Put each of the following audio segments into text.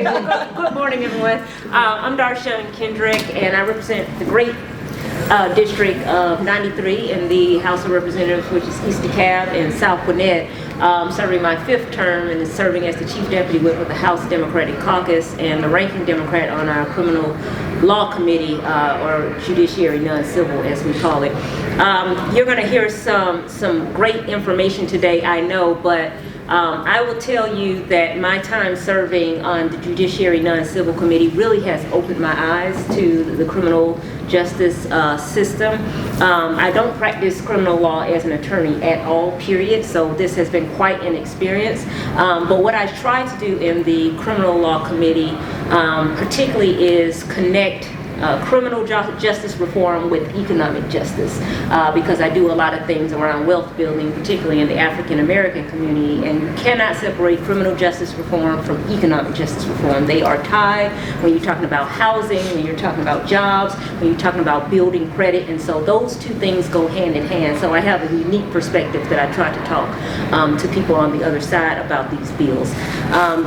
Good morning, everyone. I'm Darshan Kendrick, and I represent the great district of 93 in the House of Representatives, which is East DeKalb and South Gwinnett. Serving my 5th term and is serving as the Chief Deputy Whip with the House Democratic Caucus and the ranking Democrat on our Criminal Law Committee, or Judiciary Non-Civil as we call it. You're going to hear some great information today, I know, but I will tell you that my time serving on the Judiciary Non-Civil Committee really has opened my eyes to the criminal justice system. I don't practice criminal law as an attorney at all, period, so this has been quite an experience. But what I try to do in the Criminal Law Committee particularly is connect criminal justice reform with economic justice, because I do a lot of things around wealth building, particularly in the African American community, and you cannot separate criminal justice reform from economic justice reform. They are tied when you're talking about housing, when you're talking about jobs, when you're talking about building credit, and so those two things go hand in hand. So I have a unique perspective that I try to talk to people on the other side about these bills.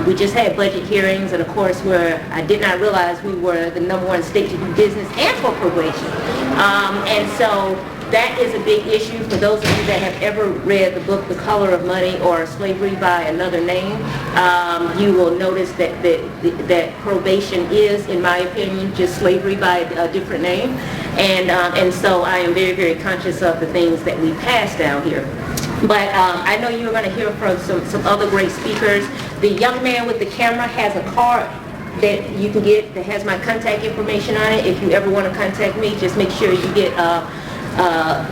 We just had budget hearings, and of course, where I did not realize we were the #1 state to do business and for probation. And so that is a big issue for those of you that have ever read the book The Color of Money or Slavery by Another Name. You will notice that probation is, in my opinion, just slavery by a different name. And so I am very, very conscious of the things that we pass down here. But I know you're going to hear from some other great speakers. The young man with the camera has a card that you can get that has my contact information on it. If you ever want to contact me, just make sure you get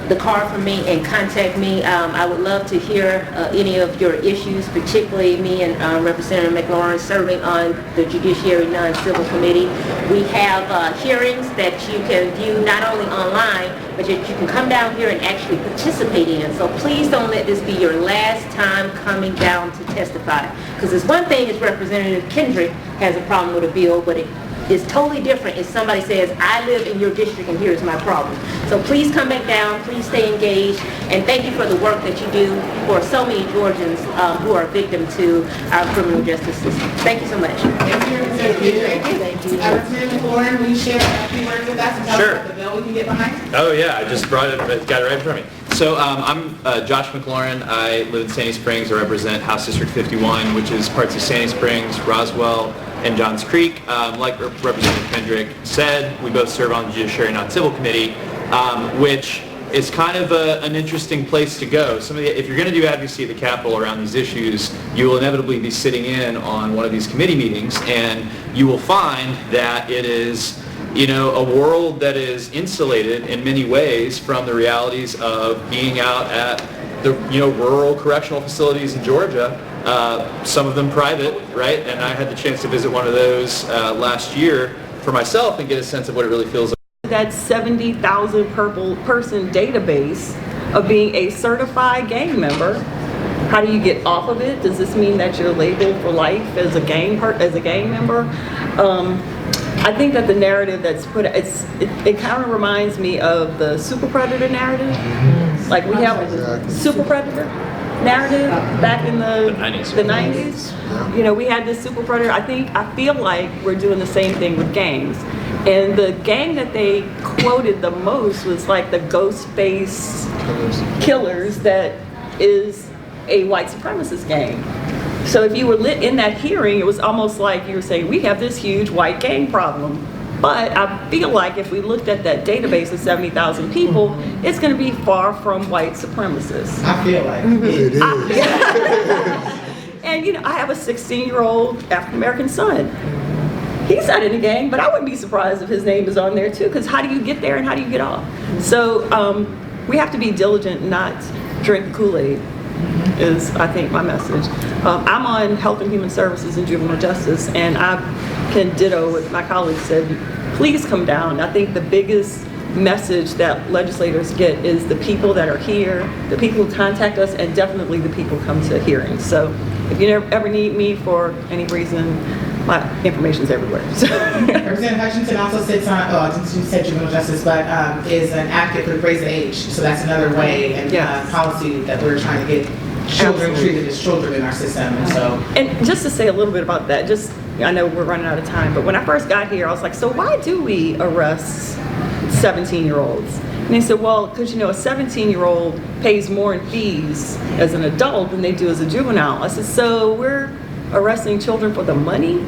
the card from me and contact me. I would love to hear any of your issues, particularly me and Representative McLaurin serving on the Judiciary Non-Civil Committee. We have hearings that you can view not only online, but that you can come down here and actually participate in. So please don't let this be your last time coming down to testify. Because it's one thing if Representative Kendrick has a problem with a bill, but it is totally different if somebody says, I live in your district and here's my problem. So please come back down, please stay engaged, and thank you for the work that you do for so many Georgians who are victim to our criminal justice system. Thank you so much. Thank you. Representative McLaurin, will you share a few words with us and tell us about the bill we can get behind? Oh yeah, I just got it right in front of me. So I'm Josh McLaurin. I live in Sandy Springs. I represent House District 51, which is parts of Sandy Springs, Roswell, and Johns Creek. Like Representative Kendrick said, we both serve on the Judiciary Non-Civil Committee, which is kind of an interesting place to go. If you're going to do advocacy at the Capitol around these issues, you will inevitably be sitting in on one of these committee meetings, and you will find that it is, a world that is insulated in many ways from the realities of being out at the, rural correctional facilities in Georgia. Some of them private, right? And I had the chance to visit one of those last year for myself and get a sense of what it really feels like. That 70,000 person database of being a certified gang member. How do you get off of it? Does this mean that you're labeled for life as a gang member? I think that the narrative that's put, it kind of reminds me of the super predator narrative. Like we have a super predator narrative back in the 90s. We had this super predator. I feel like we're doing the same thing with gangs. And the gang that they quoted the most was like the ghost face killers that is a white supremacist gang. So if you were lit in that hearing, it was almost like you were saying, we have this huge white gang problem. But I feel like if we looked at that database of 70,000 people, it's going to be far from white supremacists. I feel like it is. And I have a 16-year-old African-American son. He's not in a gang, but I wouldn't be surprised if his name is on there too, because how do you get there and how do you get off? So we have to be diligent, not drink Kool-Aid, is I think my message. I'm on Health and Human Services and Juvenile Justice, and I can ditto what my colleagues said. Please come down. I think the biggest message that legislators get is the people that are here, the people who contact us, and definitely the people who come to hearings. So if you ever need me for any reason, my information's everywhere. Representative Hutchinson also sits on, you said juvenile justice, but is an advocate for raise the age. So that's another way and policy that we're trying to get children Absolutely. treated as children in our system, and so. And just to say a little bit about that, I know we're running out of time, but when I first got here, I was like, so why do we arrest 17-year-olds? And they said, well, because a 17-year-old pays more in fees as an adult than they do as a juvenile. I said, so we're arresting children for the money?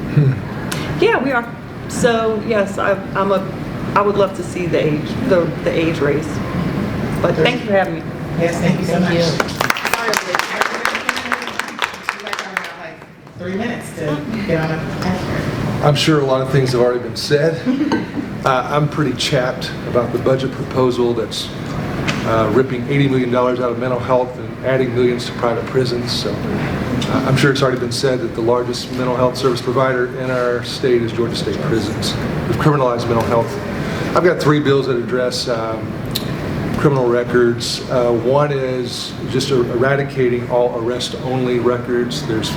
Yeah, we are. So yes, I would love to see the age raise. But thank you for having me. Yes, thank you so much. you. Sorry, you guys have like 3 minutes to get on a. I'm sure a lot of things have already been said. I'm pretty chapped about the budget proposal that's ripping $80 million out of mental health and adding millions to private prisons. So I'm sure it's already been said that the largest mental health service provider in our state is Georgia State Prisons. We've criminalized mental health. I've got 3 bills that address criminal records. One is just eradicating all arrest-only records. There's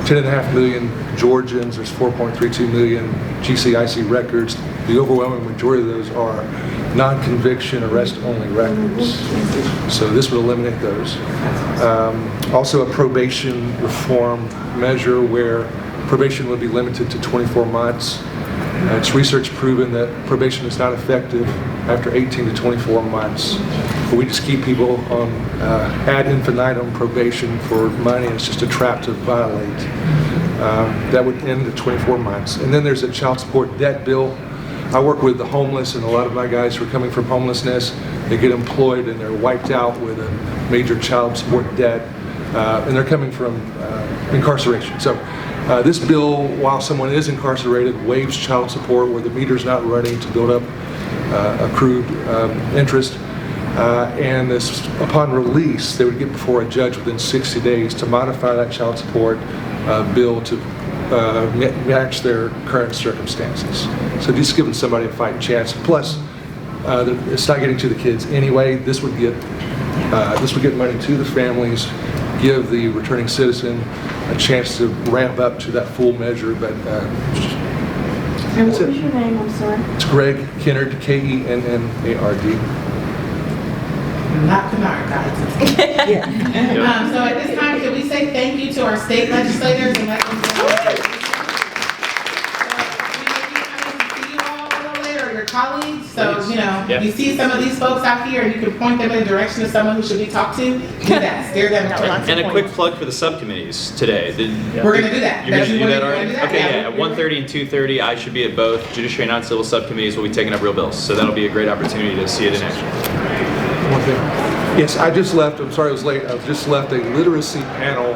10.5 million Georgians, there's 4.32 million GCIC records. The overwhelming majority of those are non-conviction arrest-only records. So this would eliminate those. Also a probation reform measure where probation would be limited to 24 months. It's research proven that probation is not effective after 18 to 24 months. But we just keep people on ad infinitum probation for money, and it's just a trap to violate. That would end at 24 months. And then there's a child support debt bill. I work with the homeless, and a lot of my guys who are coming from homelessness, they get employed and they're wiped out with a major child support debt, and they're coming from incarceration. So this bill, while someone is incarcerated, waives child support where the meter's not running to build up accrued interest. And this, upon release, they would get before a judge within 60 days to modify that child support bill to match their current circumstances. So just giving somebody a fighting chance. Plus, it's not getting to the kids anyway. This would get money to the families, give the returning citizen a chance to ramp up to that full measure. But And what was your name? I'm sorry. it's Greg Kennard, Kennard. Not Kennard, guys. So at this time, can we say thank you to our state legislators and let them know? See you all a little later, your colleagues. So, you see some of these folks out here and you can point them in the direction of someone who should be talked to, do that, steer them towards. And a quick plug for the subcommittees today. We're gonna do that. You're gonna do that We're already? gonna do that, Okay, yeah. yeah, at 1:30 and 2:30, I should be at both judiciary and non-civil subcommittees. We'll be taking up real bills. So that'll be a great opportunity to see it in action. One thing. Yes, I just left, I'm sorry I was late, I've just left a literacy panel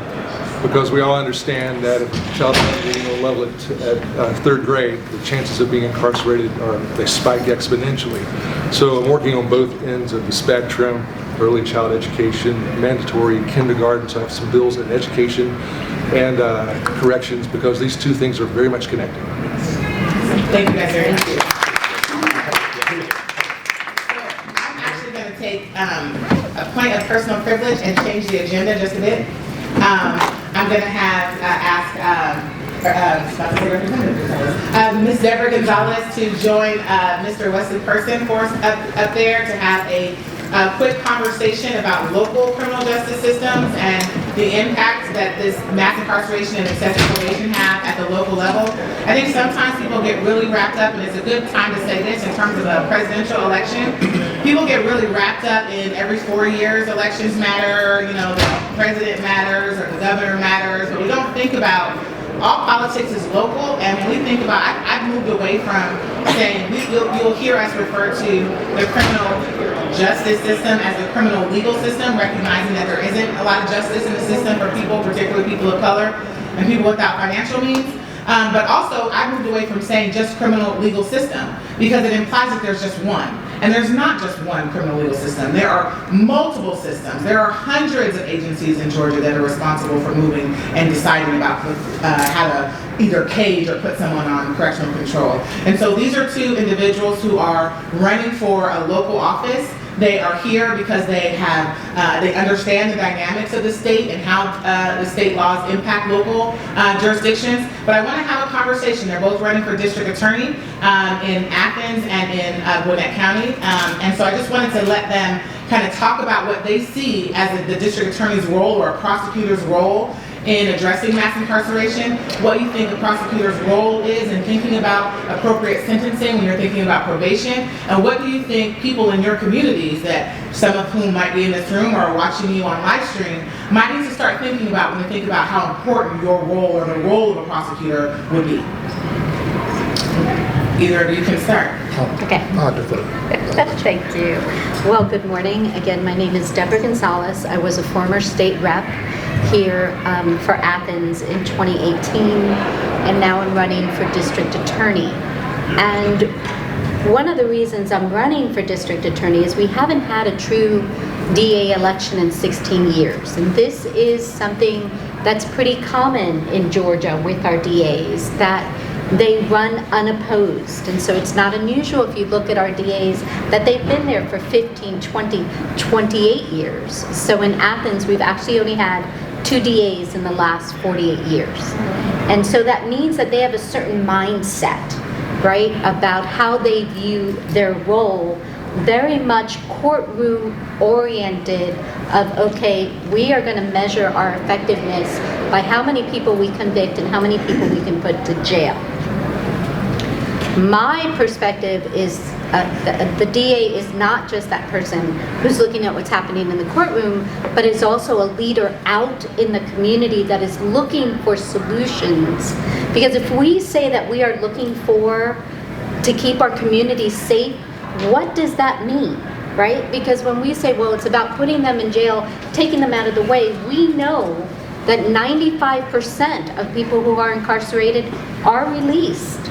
because we all understand that if a child is reading a level at 3rd grade, the chances of being incarcerated they spike exponentially. So I'm working on both ends of the spectrum, early child education, mandatory kindergarten, so I have some bills in education and corrections because these two things are very much connected. Thank you guys very much. I'm actually going to take a point of personal privilege and change the agenda just a bit. I'm going to have Ms. Deborah Gonzalez to join Mr. Wesley Person for us up there to have a quick conversation about local criminal justice systems and the impact that this mass incarceration and excessive probation have at the local level. I think sometimes people get really wrapped up, and it's a good time to say this in terms of a presidential election. People get really wrapped up in every 4 years elections matter, the president matters or the governor matters, but we don't think about all politics is local, and when we think about, I've moved away from saying, you'll hear us refer to the criminal justice system as the criminal legal system, recognizing that there isn't a lot of justice in the system for people, particularly people of color and people without financial means. But also, I moved away from saying just criminal legal system because it implies that there's just one. And there's not just one criminal legal system. There are multiple systems. There are hundreds of agencies in Georgia that are responsible for moving and deciding about how to either cage or put someone on correctional control. And so these are two individuals who are running for a local office. They are here because they understand the dynamics of the state and how the state laws impact local jurisdictions. But I want to have a conversation. They're both running for district attorney in Athens and in Gwinnett County. And so I just wanted to let them kind of talk about what they see as the district attorney's role or a prosecutor's role in addressing mass incarceration, what you think the prosecutor's role is in thinking about appropriate sentencing when you're thinking about probation, and what do you think people in your communities, that some of whom might be in this room or are watching you on live stream, might need to start thinking about when they think about how important your role or the role of a prosecutor would be. Either of you can start. Okay. I'll defer. Thank you. Well, good morning. Again, my name is Deborah Gonzalez. I was a former state rep here for Athens in 2018, and now I'm running for district attorney. And one of the reasons I'm running for district attorney is we haven't had a true DA election in 16 years. And this is something that's pretty common in Georgia with our DAs, that they run unopposed. And so it's not unusual if you look at our DAs that they've been there for 15, 20, 28 years. So in Athens, we've actually only had 2 DAs in the last 48 years. And so that means that they have a certain mindset, right, about how they view their role, very much courtroom oriented of, okay, we are going to measure our effectiveness by how many people we convict and how many people we can put to jail. My perspective is the DA is not just that person who's looking at what's happening in the courtroom, but is also a leader out in the community that is looking for solutions. Because if we say that we are looking to keep our community safe, what does that mean, right? Because when we say, well, it's about putting them in jail, taking them out of the way, we know that 95% of people who are incarcerated are released.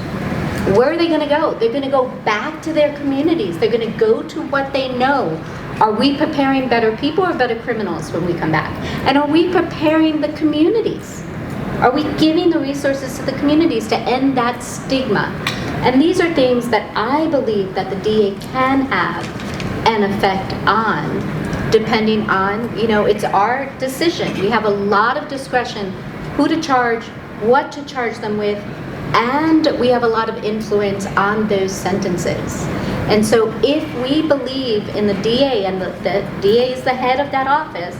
Where are they going to go? They're going to go back to their communities. They're going to go to what they know. Are we preparing better people or better criminals when we come back? And are we preparing the communities? Are we giving the resources to the communities to end that stigma? And these are things that I believe that the DA can have an effect on, depending on, it's our decision. We have a lot of discretion who to charge, what to charge them with, and we have a lot of influence on those sentences. And so if we believe in the DA, and the DA is the head of that office,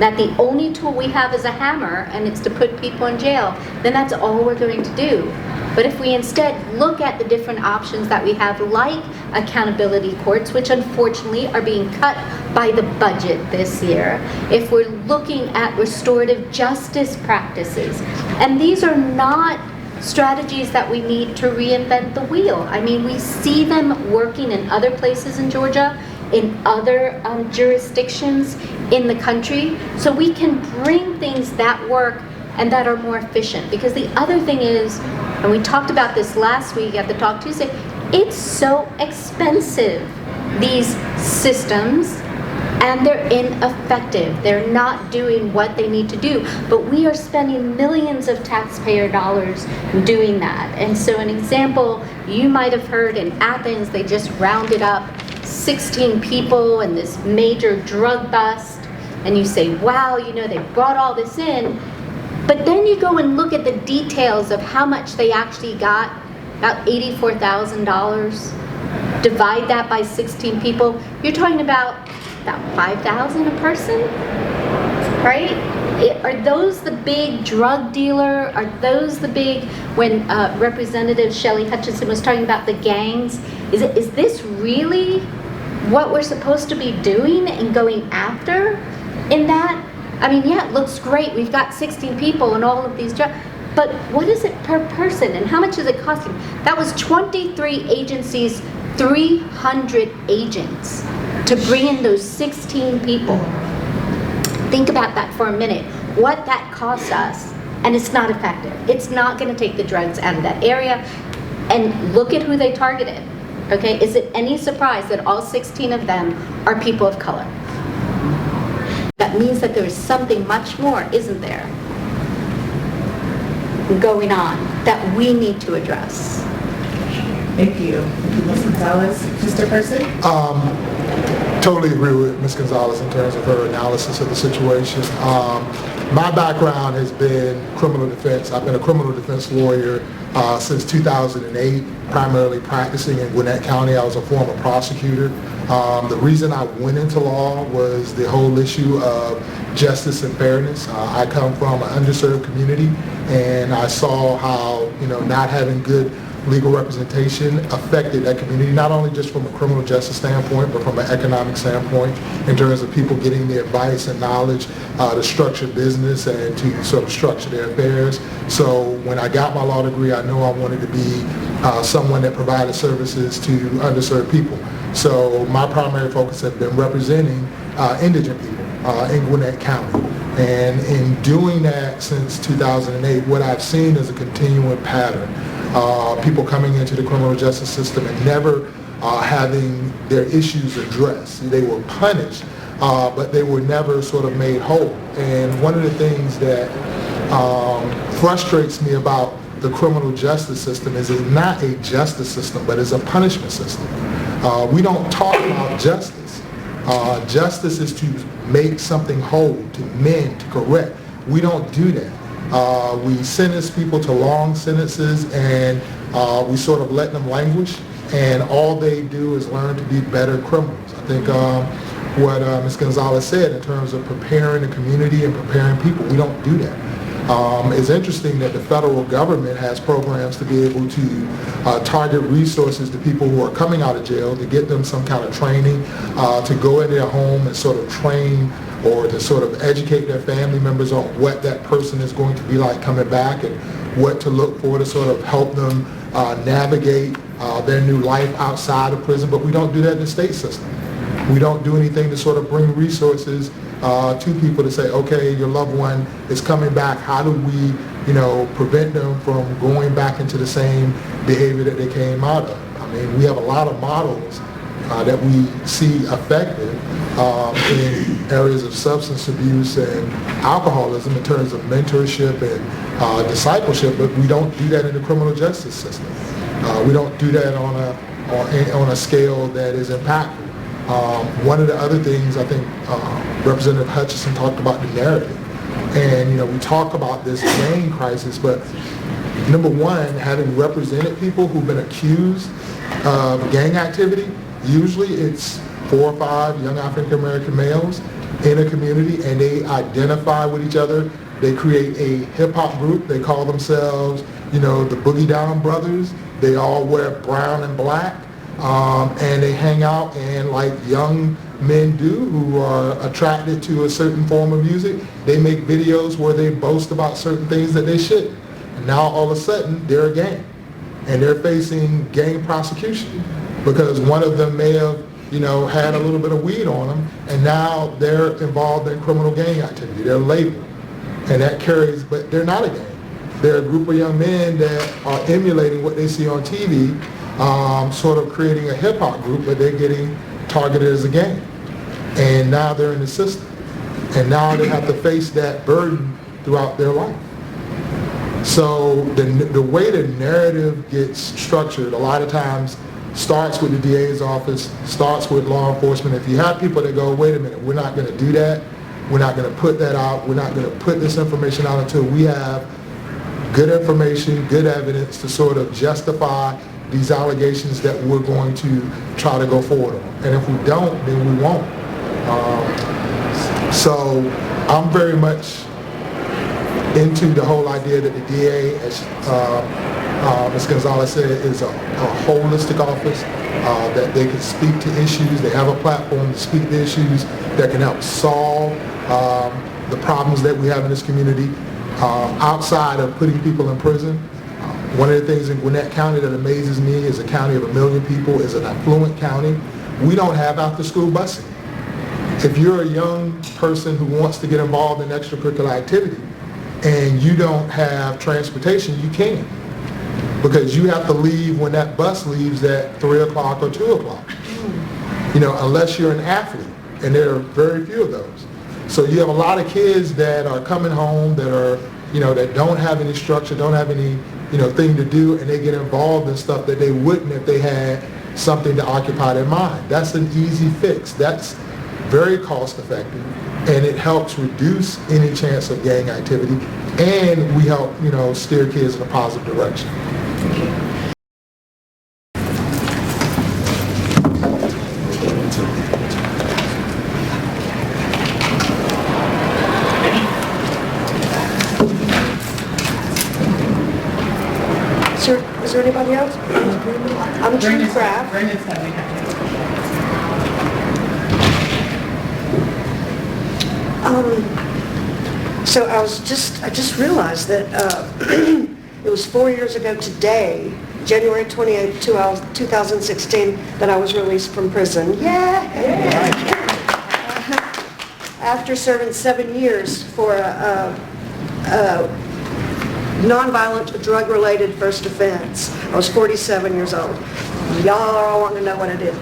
that the only tool we have is a hammer and it's to put people in jail, then that's all we're going to do. But if we instead look at the different options that we have, like accountability courts, which unfortunately are being cut by the budget this year, if we're looking at restorative justice practices, and these are not strategies that we need to reinvent the wheel. I mean, we see them working in other places in Georgia, in other jurisdictions in the country, so we can bring things that work and that are more efficient. Because the other thing is, and we talked about this last week at the Talk Tuesday, it's so expensive, these systems, and they're ineffective. They're not doing what they need to do. But we are spending millions of taxpayer dollars doing that. And so an example, you might have heard in Athens, they just rounded up 16 people in this major drug bust. And you say, wow, they brought all this in. But then you go and look at the details of how much they actually got, about $84,000. Divide that by 16 people, you're talking about $5,000 a person, right? Are those the big drug dealer? Are those the big, when Representative Shelley Hutchinson was talking about the gangs, is this really what we're supposed to be doing and going after in that? I mean, yeah, it looks great. We've got 16 people and all of these drugs, but what is it per person and how much is it costing? That was 23 agencies, 300 agents to bring in those 16 people. Think about that for a minute, what that costs us, and it's not effective. It's not going to take the drugs out of that area. And look at who they targeted, okay? Is it any surprise that all 16 of them are people of color? That means that there is something much more, isn't there, going on that we need to address. Thank you. Ms. Gonzalez, Mr. Person? Totally agree with Ms. Gonzalez in terms of her analysis of the situation. My background has been criminal defense. I've been a criminal defense lawyer since 2008, primarily practicing in Gwinnett County. I was a former prosecutor. The reason I went into law was the whole issue of justice and fairness. I come from an underserved community, and I saw how, not having good legal representation affected that community, not only just from a criminal justice standpoint, but from an economic standpoint, in terms of people getting the advice and knowledge to structure business and to sort of structure their affairs. So when I got my law degree, I knew I wanted to be someone that provided services to underserved people. So my primary focus has been representing indigent people in Gwinnett County. And in doing that since 2008, what I've seen is a continuing pattern. People coming into the criminal justice system and never having their issues addressed. They were punished, but they were never sort of made whole. And one of the things that frustrates me about the criminal justice system is it's not a justice system, but it's a punishment system. We don't talk about justice. Justice is to make something whole, to mend, to correct. We don't do that. We sentence people to long sentences, and we sort of let them languish, and all they do is learn to be better criminals. I think what Ms. Gonzalez said in terms of preparing the community and preparing people, we don't do that. It's interesting that the federal government has programs to be able to target resources to people who are coming out of jail, to get them some kind of training, to go in their home and sort of train or to sort of educate their family members on what that person is going to be like coming back and what to look for to sort of help them navigate their new life outside of prison. But we don't do that in the state system. We don't do anything to sort of bring resources to people to say, okay, your loved one is coming back. How do we, prevent them from going back into the same behavior that they came out of? I mean, we have a lot of models that we see effective in areas of substance abuse and alcoholism in terms of mentorship and discipleship, but we don't do that in the criminal justice system. We don't do that on a scale that is impactful. One of the other things I think Representative Hutchinson talked about the narrative. And, we talk about this gang crisis, but number one, having represented people who've been accused of gang activity, usually it's 4 or 5 young African American males in a community, and they identify with each other. They create a hip hop group. They call themselves, the Boogie Down Brothers. They all wear brown and black. And they hang out, and like young men do who are attracted to a certain form of music, they make videos where they boast about certain things that they shouldn't. And now all of a sudden they're a gang, and they're facing gang prosecution because one of them may have, had a little bit of weed on them, and now they're involved in criminal gang activity. They're labeled, and that carries, but they're not a gang. They're a group of young men that are emulating what they see on TV. Sort of creating a hip-hop group, but they're getting targeted as a gang. And now they're in the system. And now they have to face that burden throughout their life. So the way the narrative gets structured a lot of times starts with the DA's office, starts with law enforcement. If you have people that go, wait a minute, we're not going to do that, we're not going to put that out, we're not going to put this information out until we have good information, good evidence to sort of justify these allegations that we're going to try to go forward on. And if we don't, then we won't. So I'm very much into the whole idea that the DA, as Ms. Gonzalez said, is a holistic office, that they can speak to issues. They have a platform to speak to issues that can help solve the problems that we have in this community outside of putting people in prison. One of the things in Gwinnett County that amazes me is a county of 1 million people, is an affluent county. We don't have after-school busing. If you're a young person who wants to get involved in extracurricular activity and you don't have transportation, you can't, because you have to leave when that bus leaves at 3 o'clock or 2 o'clock, unless you're an athlete, and there are very few of those. So you have a lot of kids that are coming home that are, that don't have any structure, don't have any thing to do, and they get involved in stuff that they wouldn't if they had something to occupy their mind. That's an easy fix. That's very cost effective, and it helps reduce any chance of gang activity, and we help, steer kids in a positive direction. Anybody else? I'm True Craft. Brendan's coming. So I just realized that it was 4 years ago today, January 28th, 2016, that I was released from prison. Yeah! After serving 7 years for a nonviolent drug-related first offense. I was 47 years old. Y'all all want to know what I did.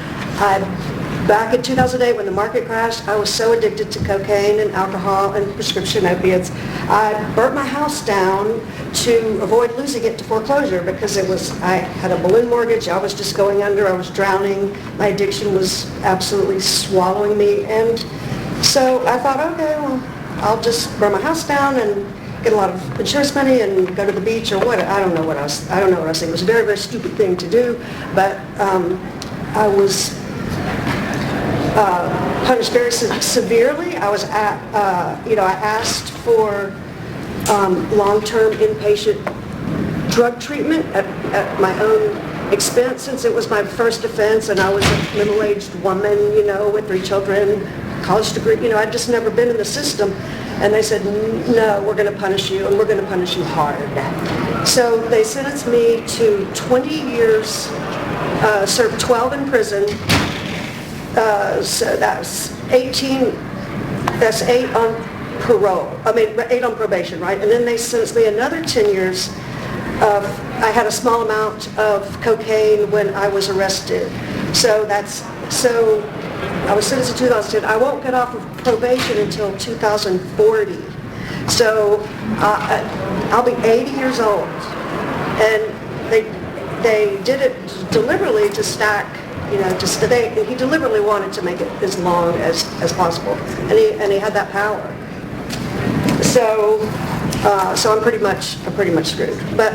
Back in 2008, when the market crashed, I was so addicted to cocaine and alcohol and prescription opiates. I burnt my house down to avoid losing it to foreclosure because I had a balloon mortgage. I was just going under. I was drowning. My addiction was absolutely swallowing me. And so I thought, okay, well, I'll just burn my house down and get a lot of insurance money and go to the beach or what. I don't know what I was thinking. It was a very, very stupid thing to do, but I was punished very severely. I was I asked for long-term inpatient drug treatment at my own expense since it was my first offense and I was a middle-aged woman, with 3 children, college degree. I'd just never been in the system. And they said, no, we're going to punish you, and we're going to punish you hard. So they sentenced me to 20 years, served 12 in prison. So that's 18, that's 8 on parole. 8 on probation, right? And then they sentenced me another 10 years. I had a small amount of cocaine when I was arrested. So I was sentenced in 2010. I won't get off of probation until 2040. So I'll be 80 years old. And they did it deliberately to stack, he deliberately wanted to make it as long as possible. And he had that power. So I'm pretty much screwed. But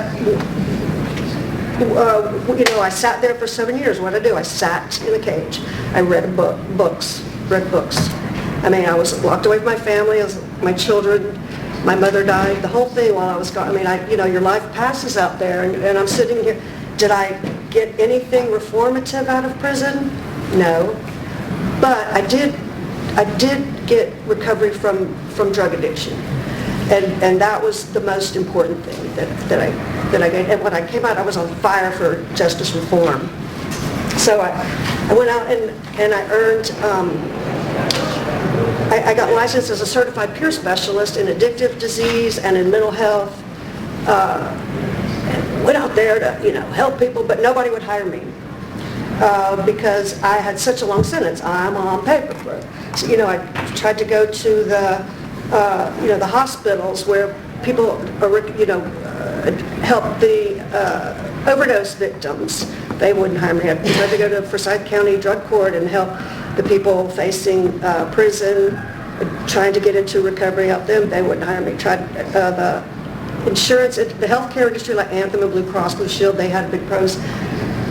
I sat there for 7 years. What did I do? I sat in a cage. I read books. I was locked away from my family, my children. My mother died. The whole thing while I was gone. Your life passes out there, and I'm sitting here. Did I get anything reformative out of prison? No. But I did get recovery from drug addiction. And that was the most important thing that I got. And when I came out, I was on fire for justice reform. So I went out and I earned, I got licensed as a certified peer specialist in addictive disease and in mental health. Went out there to, help people, but nobody would hire me because I had such a long sentence. I'm on paper for it. So, I tried to go to the hospitals where people, help the overdose victims. They wouldn't hire me. I tried to go to Forsyth County Drug Court and help the people facing prison, trying to get into recovery, help them. They wouldn't hire me. Tried the insurance, the healthcare industry like Anthem and Blue Cross Blue Shield, they had big pros.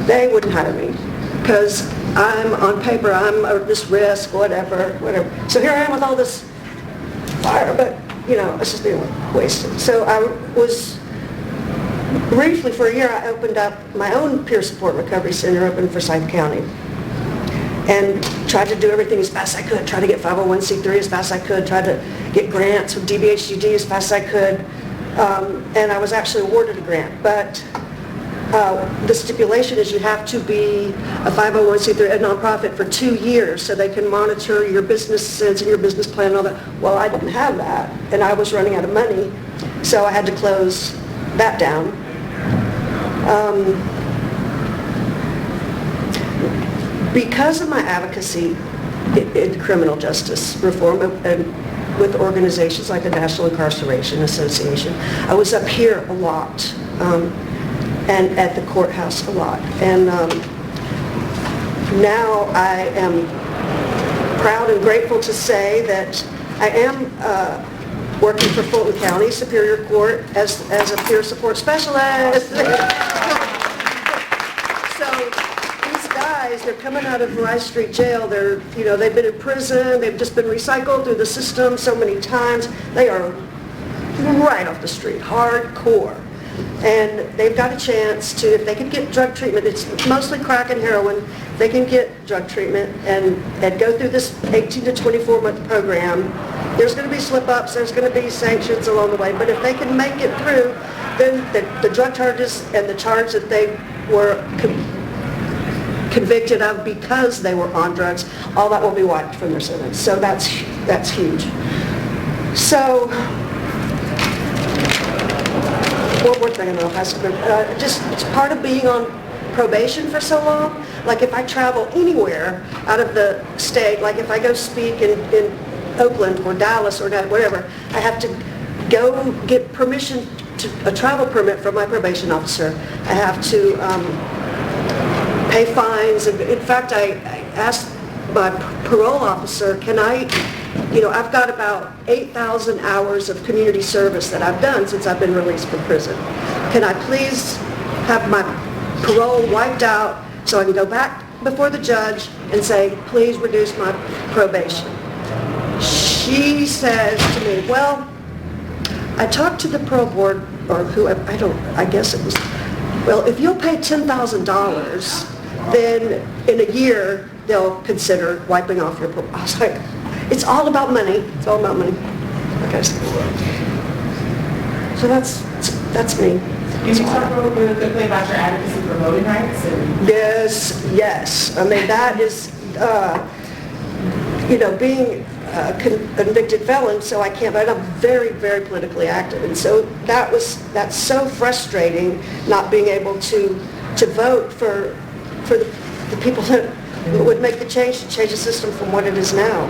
They wouldn't hire me because I'm on paper, I'm this risk, whatever. So here I am with all this fire, but it's just being wasted. So I was briefly for a year. I opened up my own peer support recovery center up in Forsyth County, and tried to do everything as fast as I could. Tried to get 501c3 as fast as I could. Tried to get grants with DBHGD as fast as I could, and I was actually awarded a grant, but. The stipulation is you have to be a 501c3, a nonprofit, for 2 years so they can monitor your business sense and your business plan and all that. Well, I didn't have that, and I was running out of money, so I had to close that down. Because of my advocacy in criminal justice reform and with organizations like the National Incarceration Association, I was up here a lot. And at the courthouse a lot. And now I am proud and grateful to say that I am working for Fulton County Superior Court as a peer support specialist. So these guys, they're coming out of Rice Street Jail. They've been in prison. They've just been recycled through the system so many times. They are right off the street, hardcore. And they've got a chance to, if they can get drug treatment, it's mostly crack and heroin, they can get drug treatment and go through this 18 to 24 month program. There's going to be slip-ups, there's going to be sanctions along the way, but if they can make it through, then the drug charges and the charge that they were convicted of because they were on drugs, all that will be wiped from their sentence. So that's huge. So, one more thing, I don't know if I should, just it's part of being on probation for so long. Like if I travel anywhere out of the state, like if I go speak in Oakland or Dallas or whatever, I have to go get permission to a travel permit from my probation officer. I have to pay fines. And in fact, I asked my parole officer, can I, I've got about 8,000 hours of community service that I've done since I've been released from prison. Can I please have my parole wiped out so I can go back before the judge and say, please reduce my probation? She says to me, well, I talked to the parole board, or who, I guess it was, well, if you'll pay $10,000, then in a year, they'll consider wiping off your parole. I was like, it's all about money. It's all about money. Okay. So that's me. Can you talk really quickly about your advocacy for voting rights? Yes. I mean, that is, being a convicted felon, so I can't, but I'm very, very politically active. And so that's so frustrating not being able to vote for the people that would make the change to change the system from what it is now.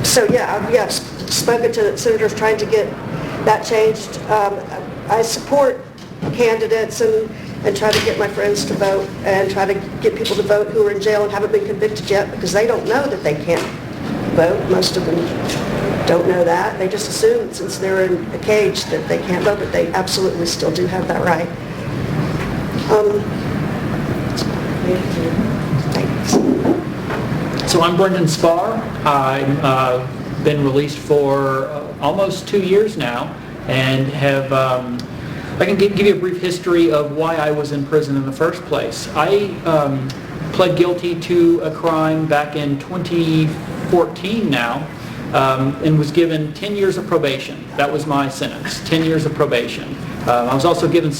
So I've spoken to senators trying to get that changed. I support candidates and try to get my friends to vote and try to get people to vote who are in jail and haven't been convicted yet because they don't know that they can't vote. Most of them don't know that. They just assume since they're in a cage that they can't vote, but they absolutely still do have that right. Thanks. So I'm Brendan Spar. I've been released for almost 2 years now and have, I can give you a brief history of why I was in prison in the first place. I pled guilty to a crime back in 2014 now and was given 10 years of probation. That was my sentence, 10 years of probation. I was also given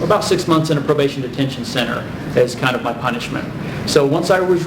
about 6 months in a probation detention center as kind of my punishment. So once I was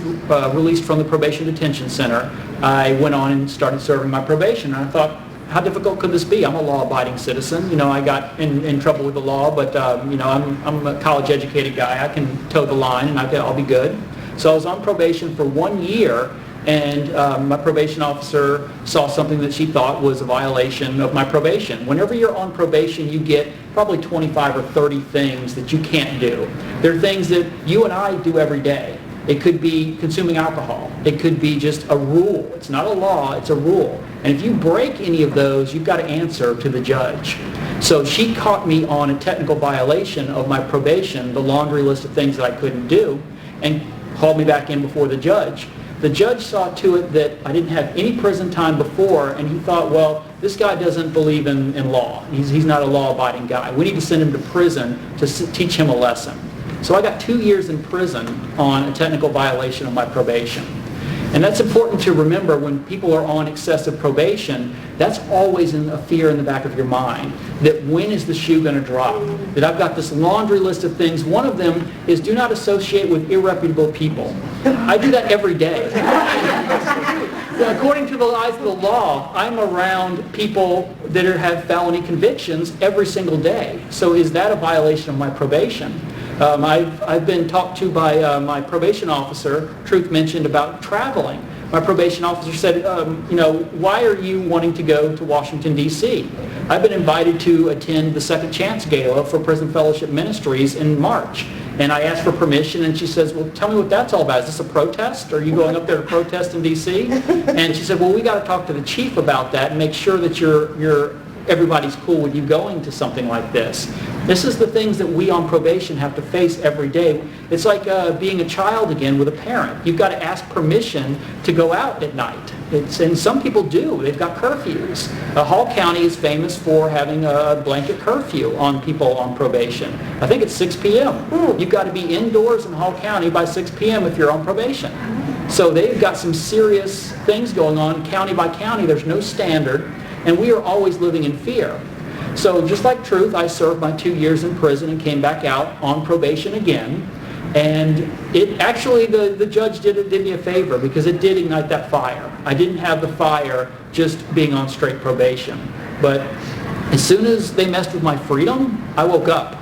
released from the probation detention center, I went on and started serving my probation. And I thought, how difficult could this be? I'm a law-abiding citizen. I got in trouble with the law, but I'm a college-educated guy. I can toe the line, and I'll be good. So I was on probation for 1 year, and my probation officer saw something that she thought was a violation of my probation. Whenever you're on probation, you get probably 25 or 30 things that you can't do. There are things that you and I do every day. It could be consuming alcohol. It could be just a rule. It's not a law, it's a rule. And if you break any of those, you've got to answer to the judge. So she caught me on a technical violation of my probation, the laundry list of things that I couldn't do, and hauled me back in before the judge. The judge saw to it that I didn't have any prison time before, and he thought, well, this guy doesn't believe in law. He's not a law-abiding guy. We need to send him to prison to teach him a lesson. So I got 2 years in prison on a technical violation of my probation. And that's important to remember when people are on excessive probation. That's always a fear in the back of your mind, that when is the shoe going to drop? That I've got this laundry list of things. One of them is do not associate with irreputable people. I do that every day. According to the eyes of the law, I'm around people that have felony convictions every single day. So is that a violation of my probation? I've been talked to by my probation officer. Truth mentioned about traveling. My probation officer said, why are you wanting to go to Washington, D.C.? I've been invited to attend the Second Chance Gala for Prison Fellowship Ministries in March. And I asked for permission, and she says, well, tell me what that's all about. Is this a protest? Are you going up there to protest in D.C.? And she said, well, we got to talk to the chief about that and make sure that you're everybody's cool with you going to something like this. This is the things that we on probation have to face every day. It's like being a child again with a parent. You've got to ask permission to go out at night. And some people do. They've got curfews. Hall County is famous for having a blanket curfew on people on probation. I think it's 6 p.m. You've got to be indoors in Hall County by 6 p.m. if you're on probation. So they've got some serious things going on county by county. There's no standard, and we are always living in fear. So just like Truth, I served my 2 years in prison and came back out on probation again. And it actually, the judge did me a favor because it did ignite that fire. I didn't have the fire just being on straight probation. But as soon as they messed with my freedom, I woke up.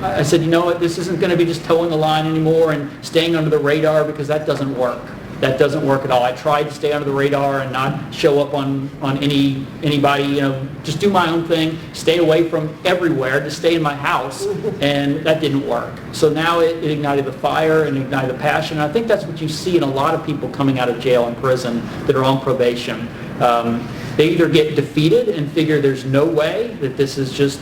I said, you know what, this isn't going to be just towing the line anymore and staying under the radar, because that doesn't work. That doesn't work at all. I tried to stay under the radar and not show up on anybody, just do my own thing, stay away from everywhere, just stay in my house, and that didn't work. So now it ignited the fire and ignited the passion. And I think that's what you see in a lot of people coming out of jail and prison that are on probation. They either get defeated and figure there's no way, that this is just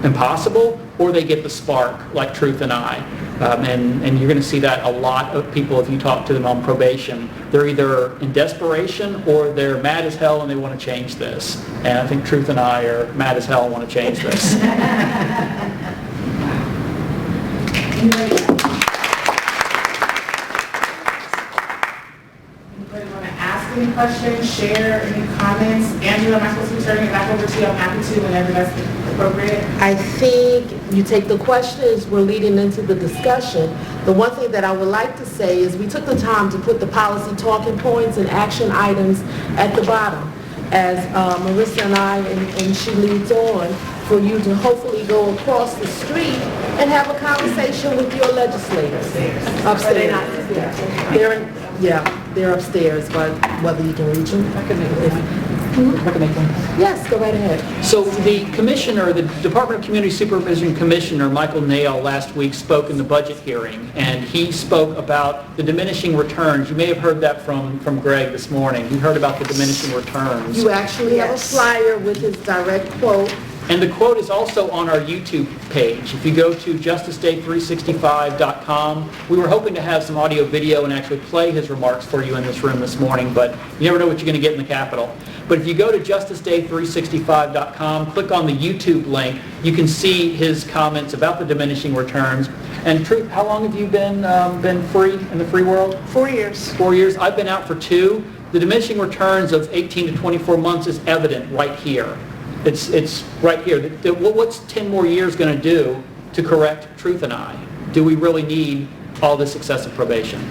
impossible, or they get the spark, like Truth and I. And you're going to see that a lot of people, if you talk to them on probation. They're either in desperation or they're mad as hell and they want to change this. And I think Truth and I are mad as hell and want to change this. Anybody want to ask any questions, share any comments? Angela, am I supposed to be turning it back over to you? I'm happy to whenever that's appropriate. I think you take the questions, we're leading into the discussion. The one thing that I would like to say is we took the time to put the policy talking points and action items at the bottom, as Marissa and I, and she leads on, for you to hopefully go across the street and have a conversation with your legislators. Upstairs. They're upstairs, but whether you can reach them. Yes, go right ahead. So the commissioner, the Department of Community Supervision Commissioner, Michael Nail, last week spoke in the budget hearing, and he spoke about the diminishing returns. You may have heard that from Greg this morning. You heard about the diminishing returns. You actually have a flyer with his direct quote. And the quote is also on our YouTube page. If you go to justiceday365.com, we were hoping to have some audio video and actually play his remarks for you in this room this morning, but you never know what you're going to get in the Capitol. But if you go to justiceday365.com, click on the YouTube link, you can see his comments about the diminishing returns. And Truth, how long have you been free in the free world? 4 years. 4 years. I've been out for 2. The diminishing returns of 18 to 24 months is evident right here. It's right here. What's 10 more years going to do to correct Truth and I? Do we really need all this excessive probation?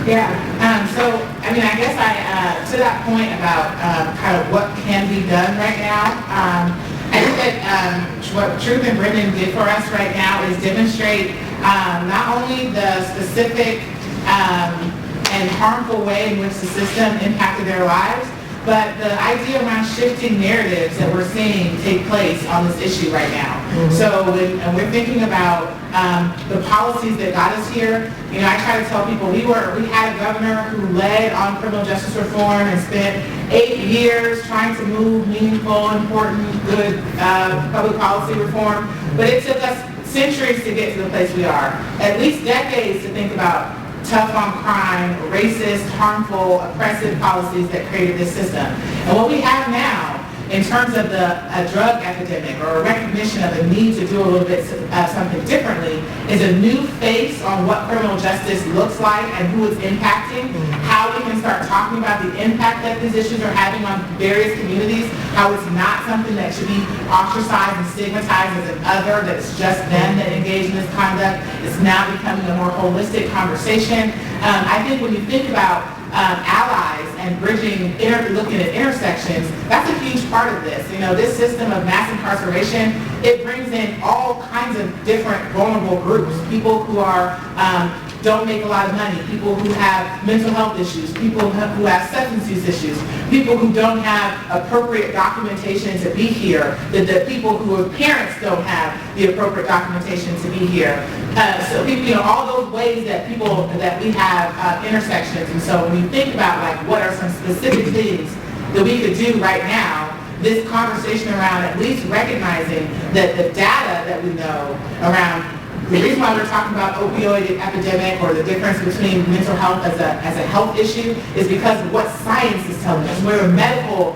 Yeah, I guess to that point about kind of what can be done right now, I think that what Truth and Brendan did for us right now is demonstrate not only the specific and harmful way in which the system impacted their lives, but the idea around shifting narratives that we're seeing take place on this issue right now. So when we're thinking about the policies that got us here, I try to tell people we had a governor who led on criminal justice reform and spent 8 years trying to move meaningful, important, good public policy reform, but it took us centuries to get to the place we are, at least decades to think about tough on crime, racist, harmful, oppressive policies that created this system. And what we have now, in terms of a drug epidemic or a recognition of the need to do a little bit something differently, is a new face on what criminal justice looks like and who it's impacting, how we can start talking about the impact that these issues are having on various communities, how it's not something that should be ostracized and stigmatized as an other, that's just them that engage in this conduct. It's now becoming a more holistic conversation. I think when you think about allies and looking at intersections, that's a huge part of this. This system of mass incarceration, it brings in all kinds of different vulnerable groups, people who don't make a lot of money, people who have mental health issues, people who have substance use issues, people who don't have appropriate documentation to be here, the people whose parents don't have the appropriate documentation to be here. So people, all those ways that we have intersections. And so when you think about what are some specific things that we could do right now this conversation around at least recognizing that the data that we know around the reason why we're talking about opioid epidemic or the difference between mental health as a health issue is because of what science is telling us, where the medical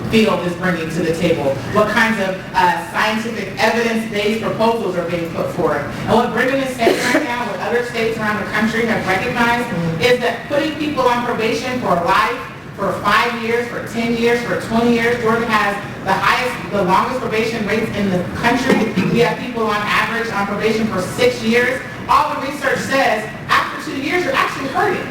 field is bringing to the table, what kinds of scientific evidence-based proposals are being put forward. And what Brigham is saying right now, what other states around the country have recognized, is that putting people on probation for life, for 5 years, for 10 years, for 20 years, Georgia has the longest probation rates in the country. We have people on average on probation for 6 years. All the research says, after 2 years, you're actually hurting.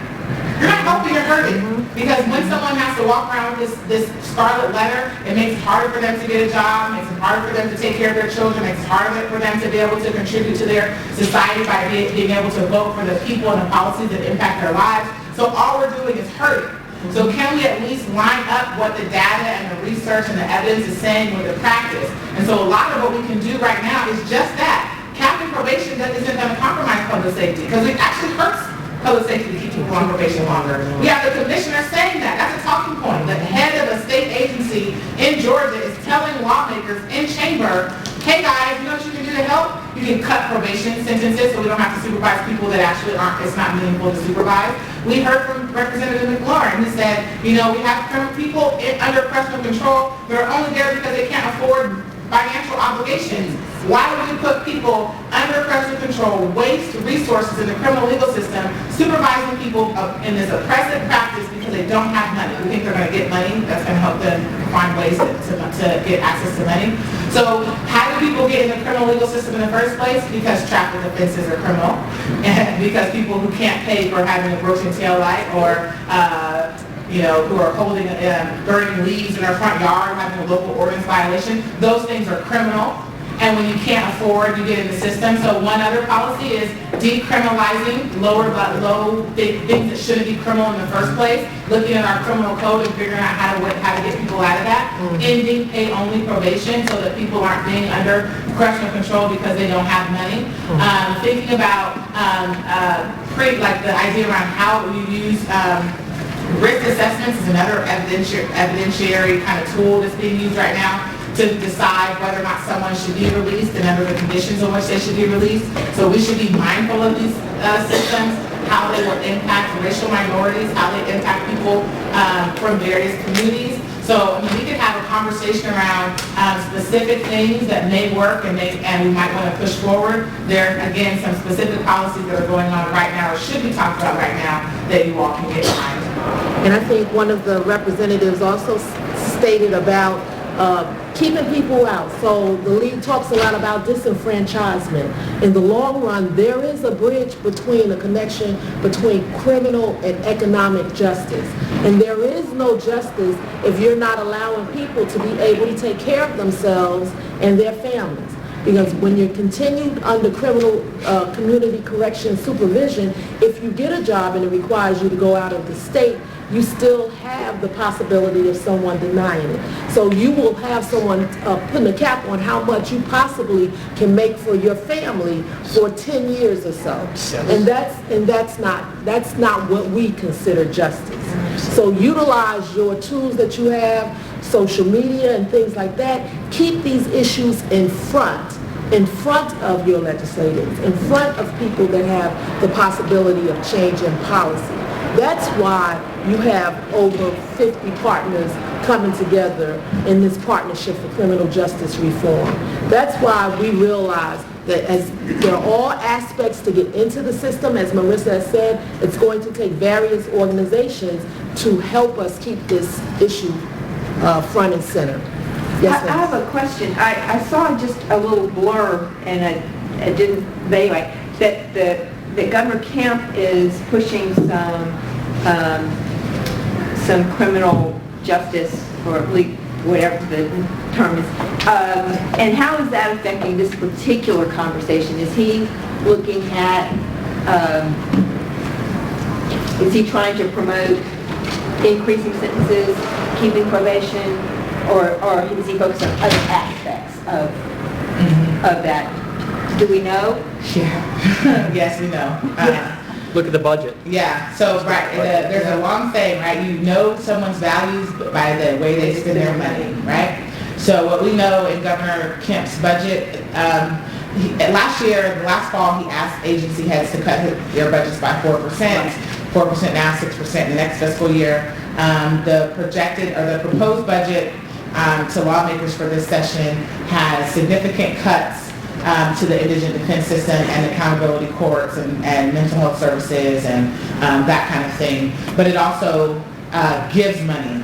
You're not helping, you're hurting. Because when someone has to walk around with this scarlet letter, it makes it harder for them to get a job, makes it harder for them to take care of their children, makes it harder for them to be able to contribute to their society by being able to vote for the people and the policies that impact their lives. So all we're doing is hurting. So can we at least line up what the data and the research and the evidence is saying with the practice? And so a lot of what we can do right now is just that. Capping probation isn't going to compromise public safety because it actually hurts public safety to keep people on probation longer. We have the commissioner saying that. That's a talking point. The head of a state agency in Georgia is telling lawmakers in chamber, hey guys, you know what you can do to help? You can cut probation sentences so we don't have to supervise people that actually it's not meaningful to supervise. We heard from Representative McLaurin who said, you know, we have people under personal control that are only there because they can't afford financial obligations. Why would you put people under personal control, waste resources in the criminal legal system, supervising people in this oppressive practice because they don't have money? We think they're going to get money. That's going to help them find ways to get access to money. So how do people get in the criminal legal system in the first place? Because traffic offenses are criminal, and because people who can't pay for having a broken tail light or who are holding, burning leaves in their front yard, having a local ordinance violation, those things are criminal. And when you can't afford, you get in the system. So one other policy is decriminalizing low things that shouldn't be criminal in the first place, looking at our criminal code and figuring out how to get people out of that, ending pay-only probation so that people aren't being under correctional control because they don't have money, thinking about like the idea around how you use risk assessments is another evidentiary kind of tool that's being used right now to decide whether or not someone should be released and under the conditions in which they should be released. So we should be mindful of these systems, how they will impact racial minorities, how they impact people from various communities. So we could have a conversation around specific things that may work and we might want to push forward. There are, again, some specific policies that are going on right now or should be talked about right now that you all can get behind. And I think one of the representatives also stated about keeping people out. So the league talks a lot about disenfranchisement. In the long run, there is a bridge between a connection between criminal and economic justice. And there is no justice if you're not allowing people to be able to take care of themselves and their families. Because when you're continued under criminal community correction supervision, if you get a job and it requires you to go out of the state, you still have the possibility of someone denying it. So you will have someone putting a cap on how much you possibly can make for your family for 10 years or so. And that's not what we consider justice. So utilize your tools that you have, social media and things like that. Keep these issues in front of your legislators, in front of people that have the possibility of change in policy. That's why you have over 50 partners coming together in this partnership for criminal justice reform. That's why we realize that as there are all aspects to get into the system, as Marissa has said, it's going to take various organizations to help us keep this issue front and center. Yes, I have a question. I saw just a little blurb, and it didn't, but anyway, that Governor Kemp is pushing some criminal justice, or whatever the term is. And how is that affecting this particular conversation? Is he looking at, is he trying to promote increasing sentences, keeping probation, or is he focused on other aspects of that? Do we know? Yeah. Yes, we know. look at the budget. Yeah, so, right, and, there's a long saying, right, you know someone's values by the way they spend their money, right? So what we know in Governor Kemp's budget, last year, last fall, he asked agency heads to cut their budgets by 4%, 4% now, 6% in the next fiscal year. The projected, or the proposed budget to lawmakers for this session has significant cuts to the indigent defense system and accountability courts and mental health services and that kind of thing. But it also gives money,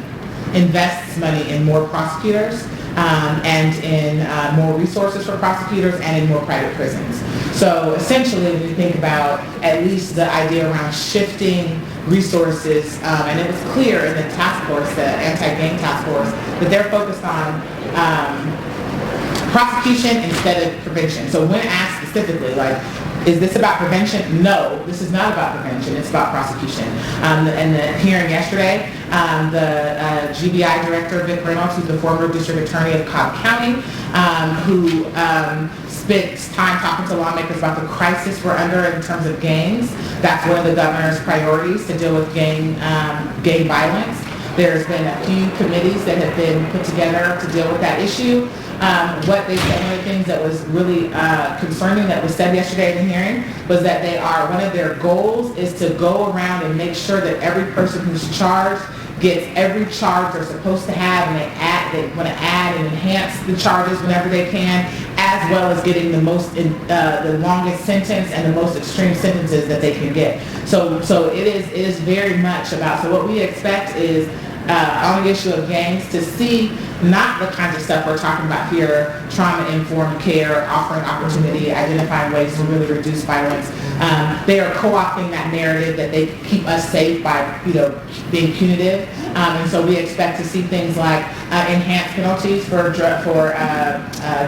invests money in more prosecutors and in more resources for prosecutors and in more private prisons. So essentially, when you think about at least the idea around shifting resources, and it was clear in the task force, the anti-gang task force, that they're focused on prosecution instead of prevention. So when asked specifically, like, is this about prevention? No, this is not about prevention. It's about prosecution. In the hearing yesterday, the GBI director, Vic Reynolds, who's the former district attorney of Cobb County, who spent time talking to lawmakers about the crisis we're under in terms of gangs. That's one of the governor's priorities, to deal with gang violence. There's been a few committees that have been put together to deal with that issue. What they said, one of the things that was really concerning that was said yesterday in the hearing was that one of their goals is to go around and make sure that every person who's charged gets every charge they're supposed to have, and they want to add and enhance the charges whenever they can, as well as getting the longest sentence and the most extreme sentences that they can get. So it is very much about, so what we expect is on the issue of gangs to see not the kinds of stuff we're talking about here, trauma-informed care, offering opportunity, identifying ways to really reduce violence. They are co-opting that narrative that they keep us safe by, being punitive. And so we expect to see things like enhanced penalties for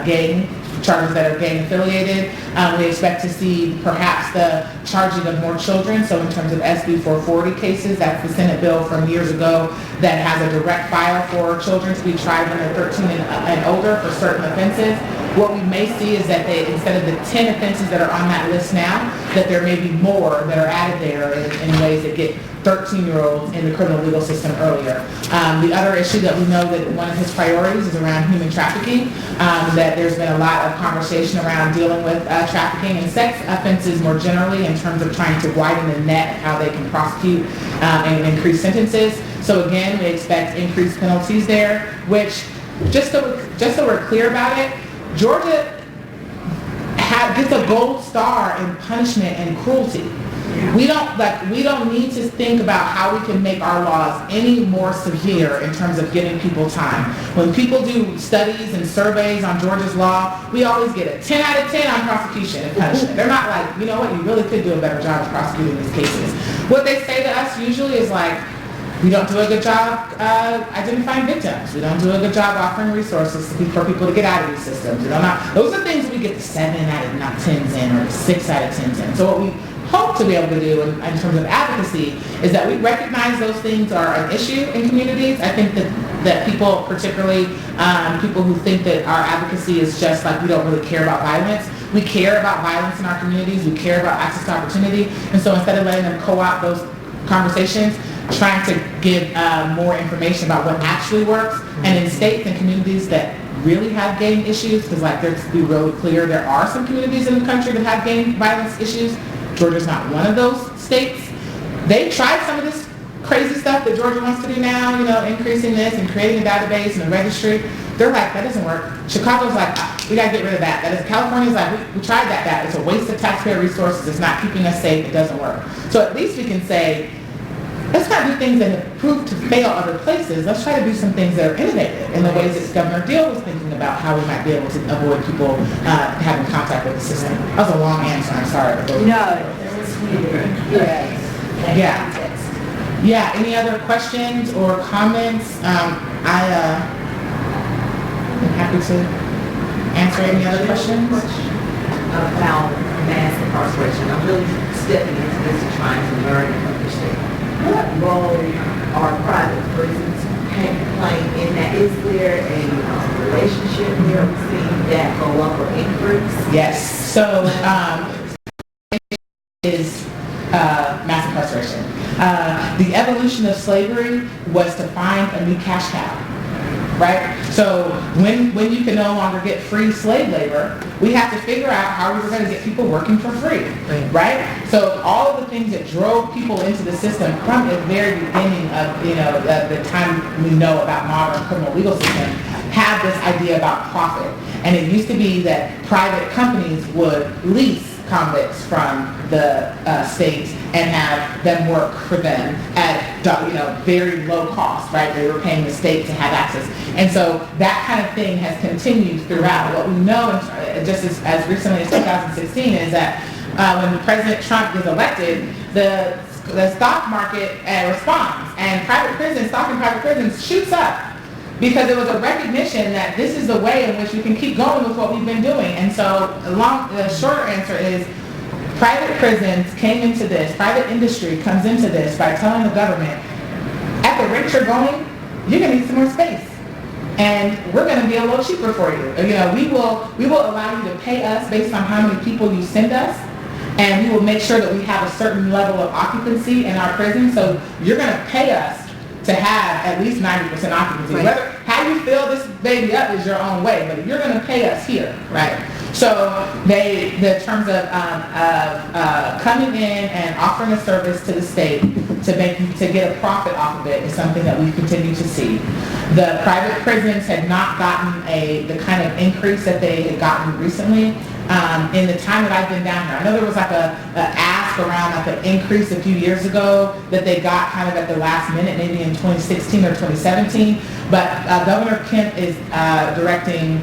gang charges that are gang affiliated. We expect to see perhaps the charging of more children. So in terms of SB 440 cases, that's the Senate bill from years ago that has a direct file for children to be tried when they're 13 and older for certain offenses. What we may see is that instead of the 10 offenses that are on that list now, that there may be more that are added there in ways that get 13-year-olds in the criminal legal system earlier. The other issue that we know that one of his priorities is around human trafficking, that there's been a lot of conversation around dealing with trafficking and sex offenses more generally in terms of trying to widen the net of how they can prosecute and increase sentences. So again, we expect increased penalties there, which, just so we're clear about it, Georgia gets a gold star in punishment and cruelty. We don't need to think about how we can make our laws any more severe in terms of giving people time. When people do studies and surveys on Georgia's law, we always get a 10 out of 10 on prosecution and punishment. They're not like, you know what, you really could do a better job of prosecuting these cases. What they say to us usually is like, we don't do a good job identifying victims. We don't do a good job offering resources for people to get out of these systems. Those are things we get the 7 out of 10s in, or 6 out of 10s in. So what we hope to be able to do in terms of advocacy is that we recognize those things are an issue in communities. I think that people, particularly people who think that our advocacy is just like we don't really care about violence, we care about violence in our communities, we care about access to opportunity, and so instead of letting them co-opt those conversations, trying to give more information about what actually works, and in states and communities that really have gang issues, because let's be really clear, there are some communities in the country that have gang violence issues. Georgia's not one of those states. They tried some of this crazy stuff that Georgia wants to do now, increasing this and creating a database and a registry. They're like, that doesn't work. Chicago's like, we gotta get rid of that. California's like, we tried that. It's a waste of taxpayer resources. It's not keeping us safe. It doesn't work. So at least we can say, let's not do things that have proved to fail other places. Let's try to do some things that are innovative in the ways that Governor Deal was thinking about how we might be able to avoid people having contact with the system. That was a long answer, I'm sorry. Yeah, any other questions or comments? I'm happy to answer any other questions. About mass incarceration. I'm really stepping into this and trying to learn and understand. What role are private prisons playing in that? Is there a relationship there? Are we seeing that go up or increase? Yes. So is mass incarceration. The evolution of slavery was to find a new cash cow. Right? So when you can no longer get free slave labor, we have to figure out how we were going to get people working for free. Right? So all of the things that drove people into the system from the very beginning of the time we know about modern criminal legal system have this idea about profit. And it used to be that private companies would lease convicts from the states and have them work for them at very low cost, right? They were paying the state to have access. And so that kind of thing has continued throughout. What we know, just as recently as 2016, is that when President Trump is elected, the stock market responds, and stock in private prisons shoots up. Because there was a recognition that this is the way in which we can keep going with what we've been doing. And so the shorter answer is private prisons came into this, private industry comes into this by telling the government, at the rate you're going, you're going to need some more space. And we're going to be a little cheaper for you. We will allow you to pay us based on how many people you send us. And we will make sure that we have a certain level of occupancy in our prison. So you're going to pay us to have at least 90% occupancy. Right. How you fill this baby up is your own way, but you're going to pay us here, right? So the terms of coming in and offering a service to the state to get a profit off of it is something that we continue to see. The private prisons had not gotten the kind of increase that they had gotten recently. In the time that I've been down here, I know there was like a ask around like an increase a few years ago that they got kind of at the last minute, maybe in 2016 or 2017. But Governor Kemp is directing,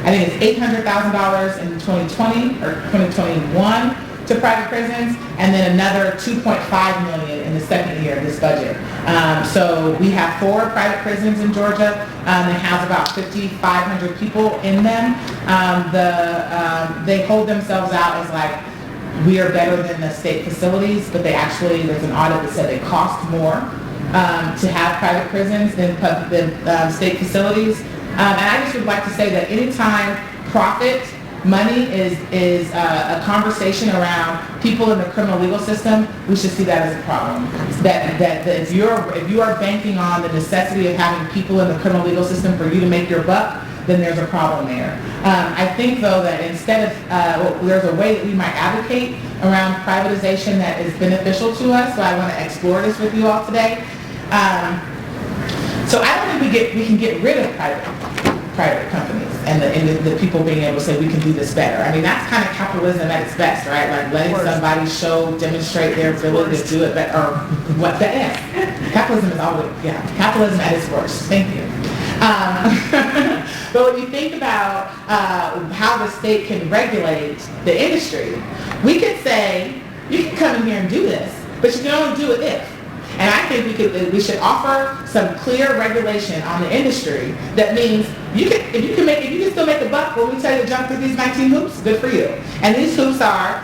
I think it's $800,000 in 2020 or 2021 to private prisons, and then another $2.5 million in the second year of this budget. So we have 4 private prisons in Georgia. They house about 5,500 people in them. They hold themselves out as like, we are better than the state facilities, but there's an audit that said they cost more to have private prisons than state facilities. And I just would like to say that anytime money is a conversation around people in the criminal legal system, we should see that as a problem. That if you are banking on the necessity of having people in the criminal legal system for you to make your buck, then there's a problem there. I think though that instead of, there's a way that we might advocate around privatization that is beneficial to us, so I want to explore this with you all today. So I don't think we can get rid of private companies and the people being able to say we can do this better. I mean, that's kind of capitalism at its best, right? Like letting somebody demonstrate their ability to do it better, or what that is. Capitalism is always, capitalism at its worst. Thank you. But when you think about how the state can regulate the industry, we could say, you can come in here and do this, but you can only do it if. And I think we should offer some clear regulation on the industry that means if you can still make a buck when we tell you to jump through these 19 hoops, good for you. And these hoops are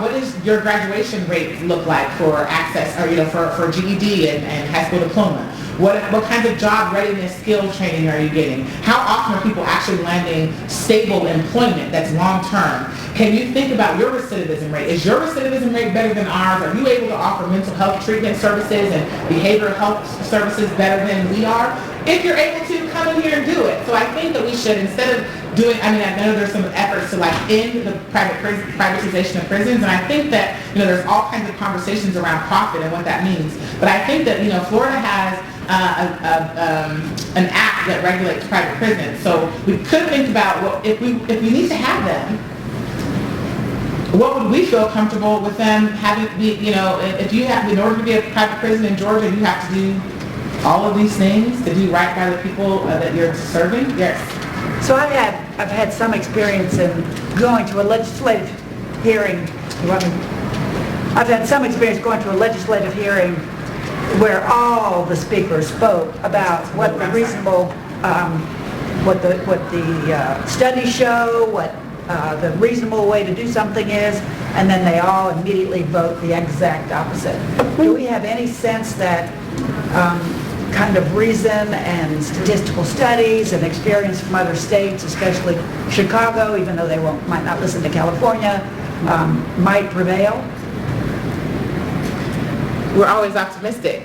what does your graduation rate look like for access, or for GED and high school diploma? What kinds of job readiness skill training are you getting? How often are people actually landing stable employment that's long term? Can you think about your recidivism rate? Is your recidivism rate better than ours? Are you able to offer mental health treatment services and behavioral health services better than we are? If you're able to, come in here and do it. So I think that we should, instead of doing, I know there's some efforts to end the privatization of prisons, and I think that there's all kinds of conversations around profit and what that means. But I think that Florida has an act that regulates private prisons. So we could think about if we need to have them, what would we feel comfortable with them having? If you have, in order to be a private prison in Georgia, you have to do all of these things to do right by the people that you're serving. Yes. So I've had some experience in going to a legislative hearing. I've had some experience going to a legislative hearing where all the speakers spoke about what the reasonable, what the studies show, what the reasonable way to do something is, and then they all immediately vote the exact opposite. Do we have any sense that kind of reason and statistical studies and experience from other states, especially Chicago, even though they might not listen to California, might prevail? we're always optimistic.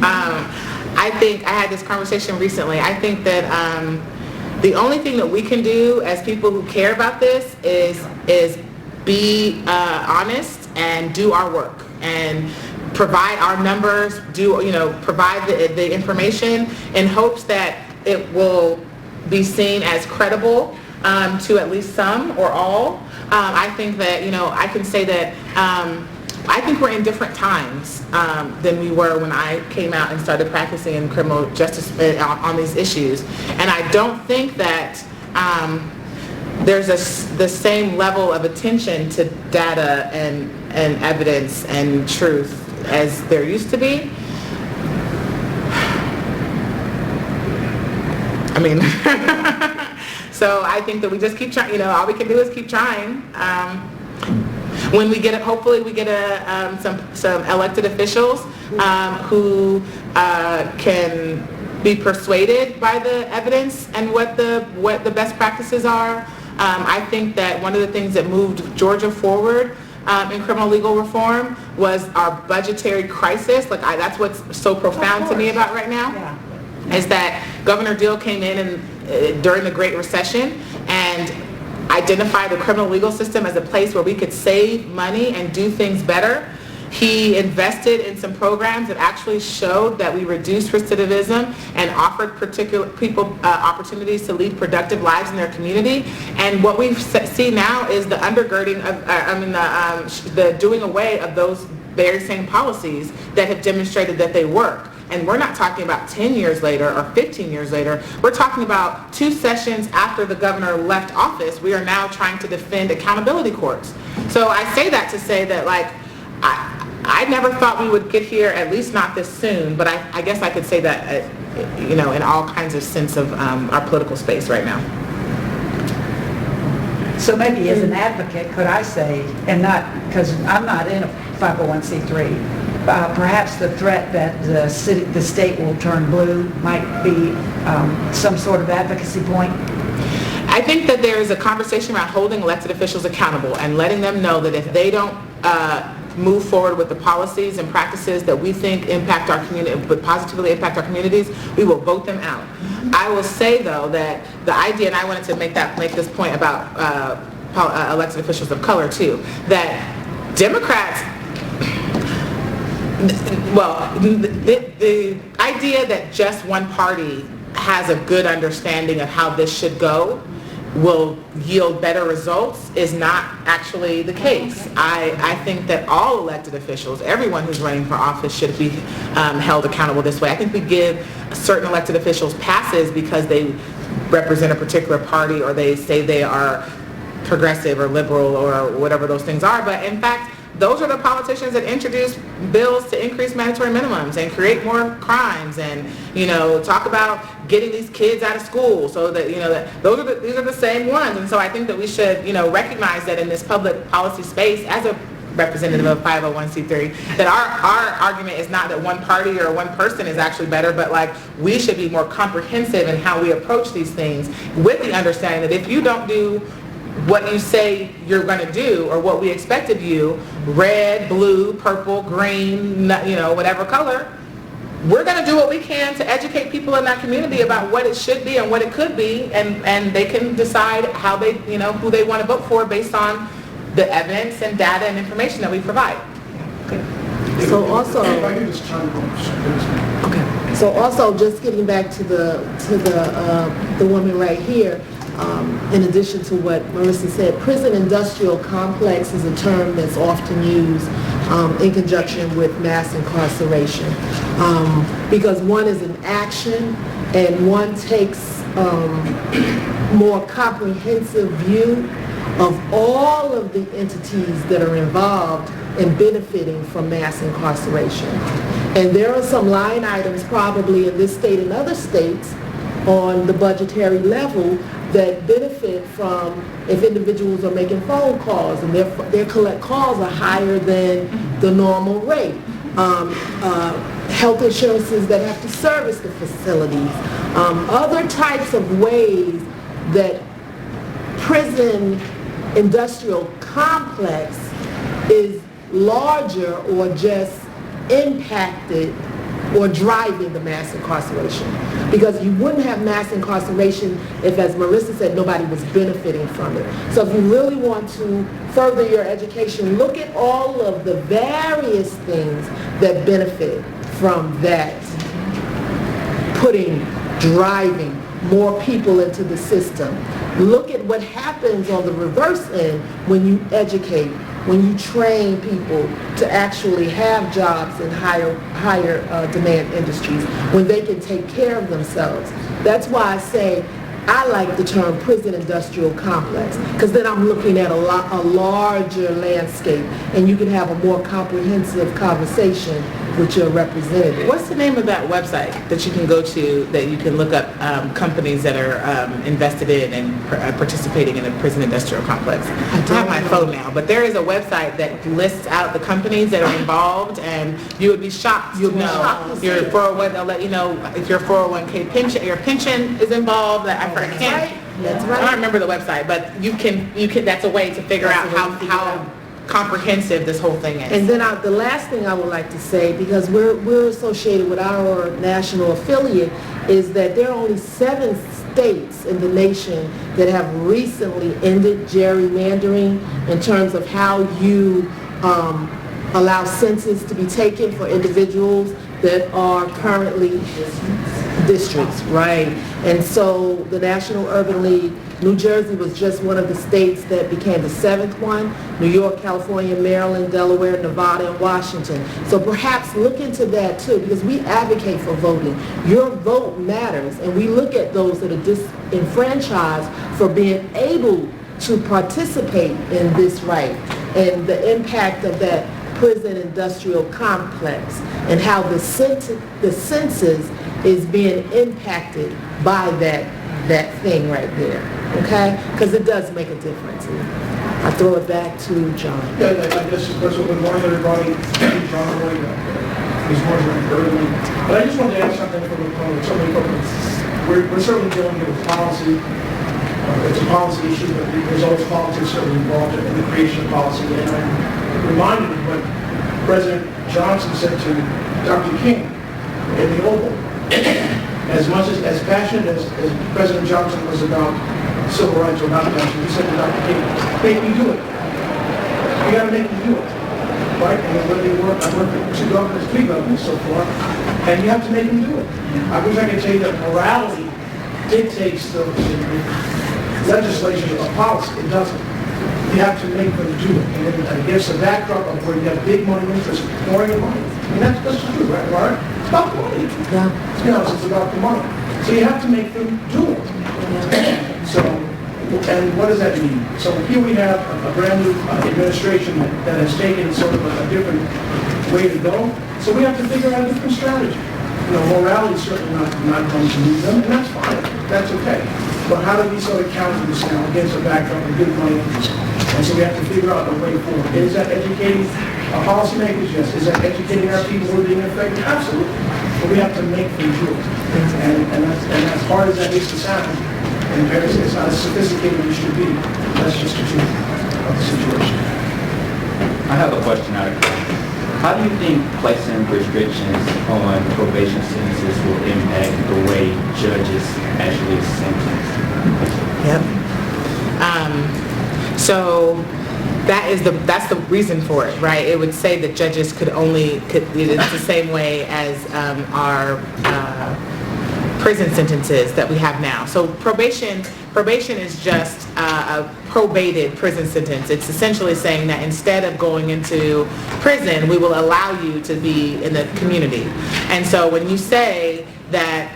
I think I had this conversation recently. I think that the only thing that we can do as people who care about this is be honest and do our work and provide our numbers, provide the information in hopes that it will be seen as credible to at least some or all. I think that, I can say that I think we're in different times than we were when I came out and started practicing in criminal justice on these issues. And I don't think that there's the same level of attention to data and evidence and truth as there used to be. I mean, so I think that we just keep trying, all we can do is keep trying. When we get it, hopefully we get some elected officials who can be persuaded by the evidence and what the best practices are. I think that one of the things that moved Georgia forward in criminal legal reform was our budgetary crisis. That's what's so profound to me about right now, is that Governor Deal came in during the Great Recession and identified the criminal legal system as a place where we could save money and do things better. He invested in some programs that actually showed that we reduced recidivism and offered particular people opportunities to lead productive lives in their community. And what we see now is the undergirding of, the doing away of those very same policies that have demonstrated that they work. And we're not talking about 10 years later or 15 years later. We're talking about 2 sessions after the governor left office. We are now trying to defend accountability courts. So I say that to say that, I never thought we would get here, at least not this soon, but I guess I could say that, in all kinds of sense of our political space right now. So maybe as an advocate, could I say, and not, because I'm not in a 501c3, perhaps the threat that the state will turn blue might be some sort of advocacy point? I think that there is a conversation around holding elected officials accountable and letting them know that if they don't move forward with the policies and practices that we think impact our community, but positively impact our communities, we will vote them out. I will say, though, that the idea, and I wanted to make this point about elected officials of color too, that Democrats, the idea that just one party has a good understanding of how this should go will yield better results is not actually the case. I think that all elected officials, everyone who's running for office, should be held accountable this way. I think we give certain elected officials passes because they represent a particular party or they say they are progressive or liberal or whatever those things are, but in fact, those are the politicians that introduce bills to increase mandatory minimums and create more crimes and, talk about getting these kids out of school so that, these are the same ones. And so I think that we should, recognize that in this public policy space as a representative of 501c3, that our argument is not that one party or one person is actually better, but we should be more comprehensive in how we approach these things with the understanding that if you don't do what you say you're going to do or what we expect of you, red, blue, purple, green, whatever color, we're going to do what we can to educate people in that community about what it should be and what it could be, and they can decide how they, who they want to vote for based on the evidence and data and information that we provide. So also, so also just getting back to the woman right here, in addition to what Marissa said, prison industrial complex is a term that's often used in conjunction with mass incarceration, because one is an action and one takes more comprehensive view of all of the entities that are involved in benefiting from mass incarceration. And there are some line items probably in this state and other states on the budgetary level that benefit from if individuals are making phone calls and their collect calls are higher than the normal rate. Health insurances that have to service the facilities. Other types of ways that prison industrial complex is larger or just impacted or driving the mass incarceration. Because you wouldn't have mass incarceration if, as Marissa said, nobody was benefiting from it. So if you really want to further your education, look at all of the various things that benefit from that, driving more people into the system. Look at what happens on the reverse end when you educate, when you train people to actually have jobs in higher demand industries, when they can take care of themselves. That's why I say I like the term prison industrial complex, because then I'm looking at a larger landscape, and you can have a more comprehensive conversation with your representative. What's the name of that website that you can go to, that you can look up companies that are invested in and participating in the prison industrial complex? I have my phone now, but there is a website that lists out the companies that are involved, and you would be shocked to know your 401. They'll let you know if your 401k pension, your pension is involved. I can't. That's right. I don't remember the website, but you can. That's a way to figure out how comprehensive this whole thing is. And then the last thing I would like to say, because we're associated with our national affiliate, is that there are only 7 states in the nation that have recently ended gerrymandering in terms of how you allow census to be taken for individuals that are currently districts, right? And so the National Urban League, New Jersey was just one of the states that became the 7th one. New York, California, Maryland, Delaware, Nevada, and Washington. So perhaps look into that too, because we advocate for voting. Your vote matters, and we look at those that are disenfranchised for being able to participate in this right, and the impact of that prison industrial complex, and how the census is being impacted by that thing right there, okay? Because it does make a difference. I throw it back to John. Yeah, I guess that's what good morning, everybody. John Roy, this morning early. But I just wanted to add something from somebody. We're certainly dealing with policy. It's a policy issue, but there's always politics certainly involved in the creation of policy. And I'm reminded of what President Johnson said to Dr. King in the Oval. As much as passionate as President Johnson was about civil rights, or not passionate, he said to Dr. King, make me do it. You got to make me do it. Right? And when they work, I worked with 2 governors, 3 governors so far, and you have to make them do it. I wish I could tell you that morality dictates the legislation of policy. It doesn't. You have to make them do it. And against the backdrop of where you have big money interests pouring in money. And that's true, right? It's about money. Yeah. It's about the money. So you have to make them do it. So, and what does that mean? So here we have a brand new administration that has taken sort of a different way to go. So we have to figure out a different strategy. Morality is certainly not going to lead them, and that's fine. That's okay. But how do we sort of counter this now against the backdrop of big money interest? And so we have to figure out a way forward. Is that educating our policymakers? Yes. Is that educating our people who are being affected? Absolutely. But we have to make them do it. And as hard as that is to sound, in Paris, it's not as sophisticated as it should be. That's just the truth of the situation. I have a question, how do you think placing restrictions on probation sentences will impact the way judges actually sentence? Yep. So that's the reason for it, right? It would say that judges it's the same way as our prison sentences that we have now. So probation is just a probated prison sentence. It's essentially saying that instead of going into prison, we will allow you to be in the community. And so when you say that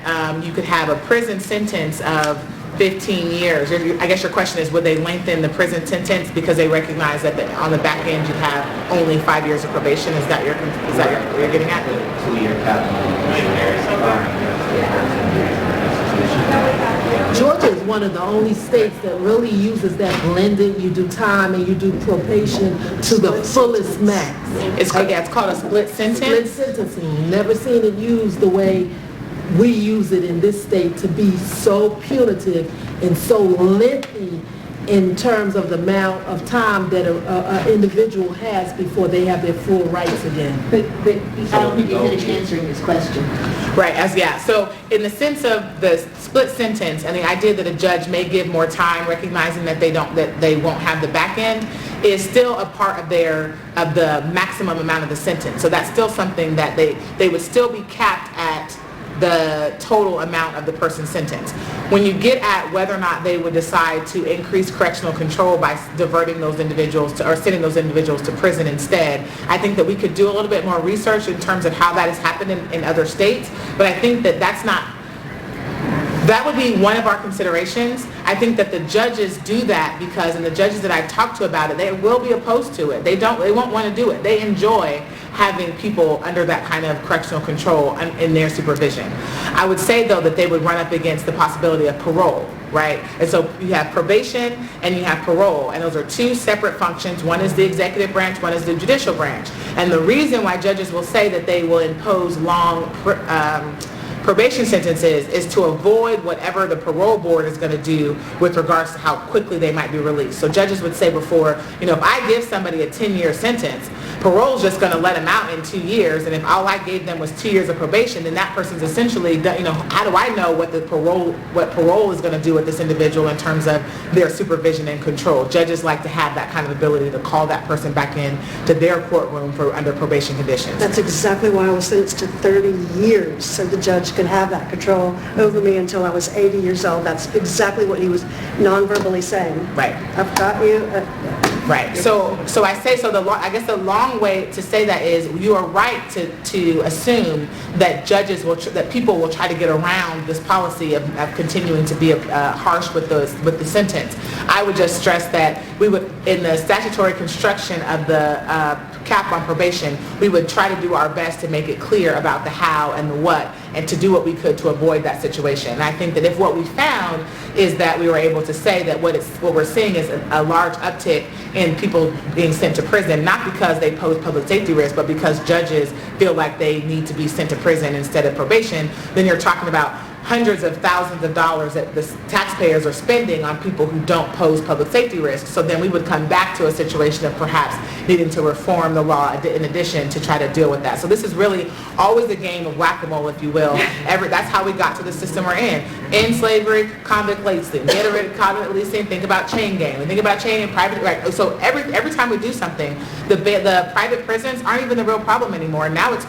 you could have a prison sentence of 15 years, I guess your question is, would they lengthen the prison sentence because they recognize that on the back end you have only 5 years of probation? Is that what you're getting at? 2-year cap. Georgia is one of the only states that really uses that blended, you do time and you do probation to the fullest max. It's called a split sentence? Split sentencing. Never seen it used the way we use it in this state, to be so punitive and so lengthy in terms of the amount of time that an individual has before they have their full rights again. But I don't think you're finished answering this question. Right, so in the sense of the split sentence and the idea that a judge may give more time, recognizing that they won't have the back end, is still a part of the maximum amount of the sentence. So that's still something that they would still be capped at the total amount of the person's sentence. When you get at whether or not they would decide to increase correctional control by diverting those individuals or sending those individuals to prison instead, I think that we could do a little bit more research in terms of how that has happened in other states, but I think that that would be one of our considerations. I think that the judges do that because, and the judges that I've talked to about it, they will be opposed to it. They won't want to do it. They enjoy having people under that kind of correctional control in their supervision. I would say, though, that they would run up against the possibility of parole, right? And so you have probation and you have parole, and those are two separate functions. One is the executive branch, one is the judicial branch. And the reason why judges will say that they will impose long probation sentences is to avoid whatever the parole board is going to do with regards to how quickly they might be released. So judges would say before, if I give somebody a 10-year sentence, parole's just going to let them out in 2 years, and if all I gave them was 2 years of probation, then that person's essentially, how do I know what parole is going to do with this individual in terms of their supervision and control? Judges like to have that kind of ability to call that person back in to their courtroom under probation conditions. That's exactly why I was sentenced to 30 years, so the judge could have that control over me until I was 80 years old. That's exactly what he was non-verbally saying. Right. I've got you. Right. So I say, I guess the long way to say that is you are right to assume that that people will try to get around this policy of continuing to be harsh with the sentence. I would just stress that we would, in the statutory construction of the cap on probation, we would try to do our best to make it clear about the how and the what, and to do what we could to avoid that situation. And I think that if what we found is that we were able to say that what we're seeing is a large uptick in people being sent to prison, not because they pose public safety risk, but because judges feel like they need to be sent to prison instead of probation, then you're talking about hundreds of thousands of dollars that the taxpayers are spending on people who don't pose public safety risks. So then we would come back to a situation of perhaps needing to reform the law in addition to try to deal with that. So this is really always a game of whack-a-mole, if you will. That's how we got to the system we're in. End slavery, convict leasing. Get rid of convict leasing, think about chain gang. We think about chain and private, right? So every time we do something, the private prisons aren't even the real problem anymore. Now it's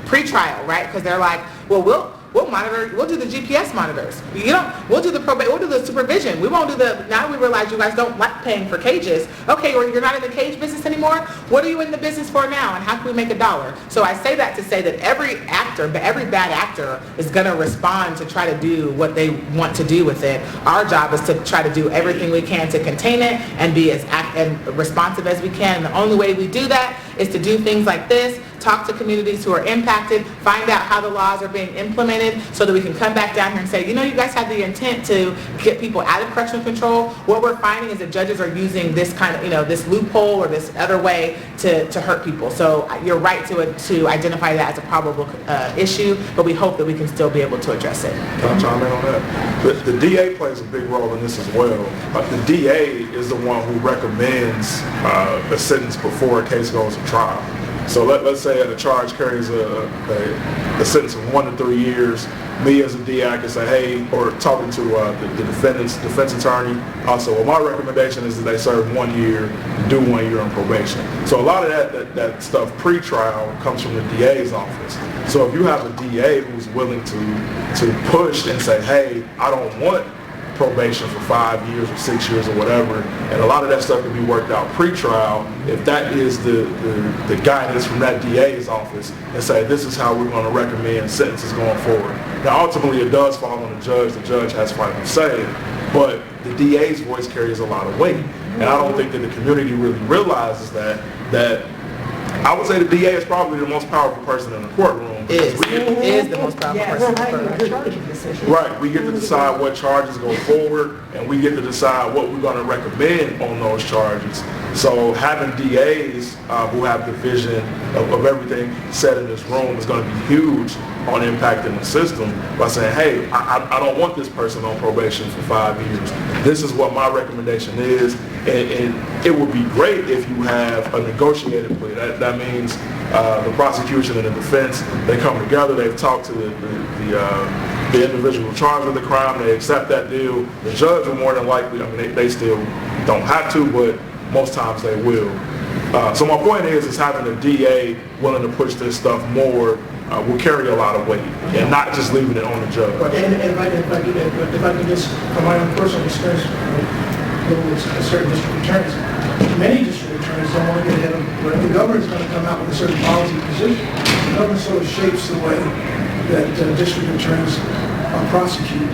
pre-trial, right? Because they're like, well, we'll monitor, we'll do the GPS monitors. We'll do the supervision. We won't do now we realize you guys don't like paying for cages. Okay, or you're not in the cage business anymore? What are you in the business for now, and how can we make $1? So I say that to say that every bad actor is going to respond to try to do what they want to do with it. Our job is to try to do everything we can to contain it and be as responsive as we can. And the only way we do that is to do things like this, talk to communities who are impacted, find out how the laws are being implemented so that we can come back down here and say, you guys had the intent to get people out of correctional control. What we're finding is that judges are using this kind of, this loophole or this other way to hurt people. So you're right to identify that as a probable issue, but we hope that we can still be able to address it. Can I chime in on that? The DA plays a big role in this as well. The DA is the one who recommends a sentence before a case goes to trial. So let's say a charge carries a sentence of 1 to 3 years. Me as a DA, I can say, hey, or talking to the defense attorney, also, well, my recommendation is that they serve 1 year, do 1 year on probation. So a lot of that stuff pre-trial comes from the DA's office. So if you have a DA who's willing to push and say, hey, I don't want probation for 5 years or 6 years or whatever, and a lot of that stuff can be worked out pre-trial if that is the guidance from that DA's office, and say this is how we're going to recommend sentences going forward. Now ultimately it does fall on the judge has final say, but the DA's voice carries a lot of weight, and I don't think that the community really realizes that I would say the DA is probably the most powerful person in the courtroom, is the most powerful person. Right, we get to decide what charges go forward, and we get to decide what we're going to recommend on those charges. So having DAs who have the vision of everything said in this room is going to be huge on impacting the system by saying, hey, I don't want this person on probation for 5 years. This is what my recommendation is, and it would be great if you have a negotiated plea. That means the prosecution and the defense, they come together, they've talked to the individual charged with the crime, they accept that deal. The judge will more than likely, I mean, they still don't have to, but most times they will. So my point is having a DA willing to push this stuff more will carry a lot of weight, and not just leaving it on the judge. And if I can just, from my own personal experience, with certain district attorneys, many district attorneys don't want to get ahead of when the governor's going to come out with a certain policy position. The government sort of shapes the way that district attorneys prosecute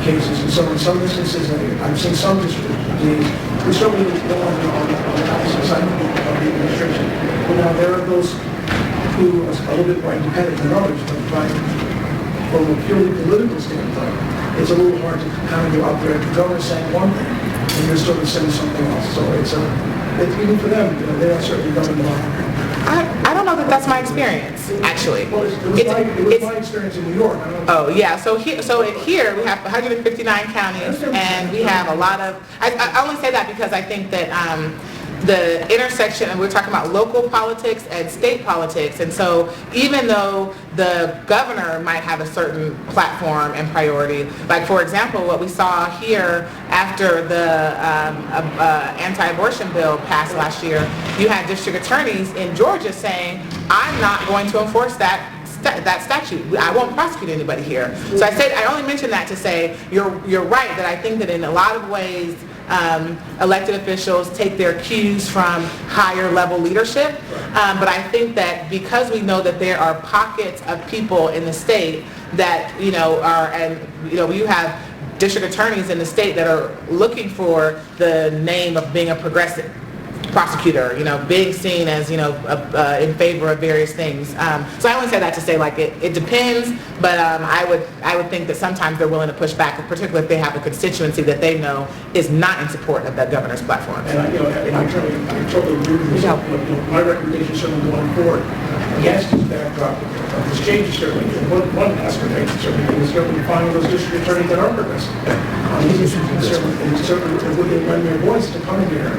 cases. And so in some instances, I've seen some district attorneys who certainly don't want to be on the opposite side of the administration. But now there are those who are a little bit more independent than others, but from a purely political standpoint, it's a little hard to kind of go out there. The governor's saying one thing, and you're sort of saying something else. So it's even for them, they are certainly going to lie. I don't know that that's my experience, actually. Well, it was my experience in New York. Oh, yeah. So here we have 159 counties, and we have a lot of, I only say that because I think that the intersection, and we're talking about local politics and state politics, and so even though the governor might have a certain platform and priority, like for example, what we saw here after the anti-abortion bill passed last year, you had district attorneys in Georgia saying, I'm not going to enforce that statute. I won't prosecute anybody here. So I only mentioned that to say you're right, that I think that in a lot of ways elected officials take their cues from higher level leadership, but I think that because we know that there are pockets of people in the state that you have district attorneys in the state that are looking for the name of being a progressive prosecutor, being seen as, in favor of various things. So I only say that to say, like, it depends, but I would think that sometimes they're willing to push back, particularly if they have a constituency that they know is not in support of that governor's platform. And I totally agree with this. My recommendation certainly going forward, against this backdrop of this change is certainly, one aspect I certainly is certainly finding those district attorneys that are progressive on these issues, and certainly within lend their voice to come in here.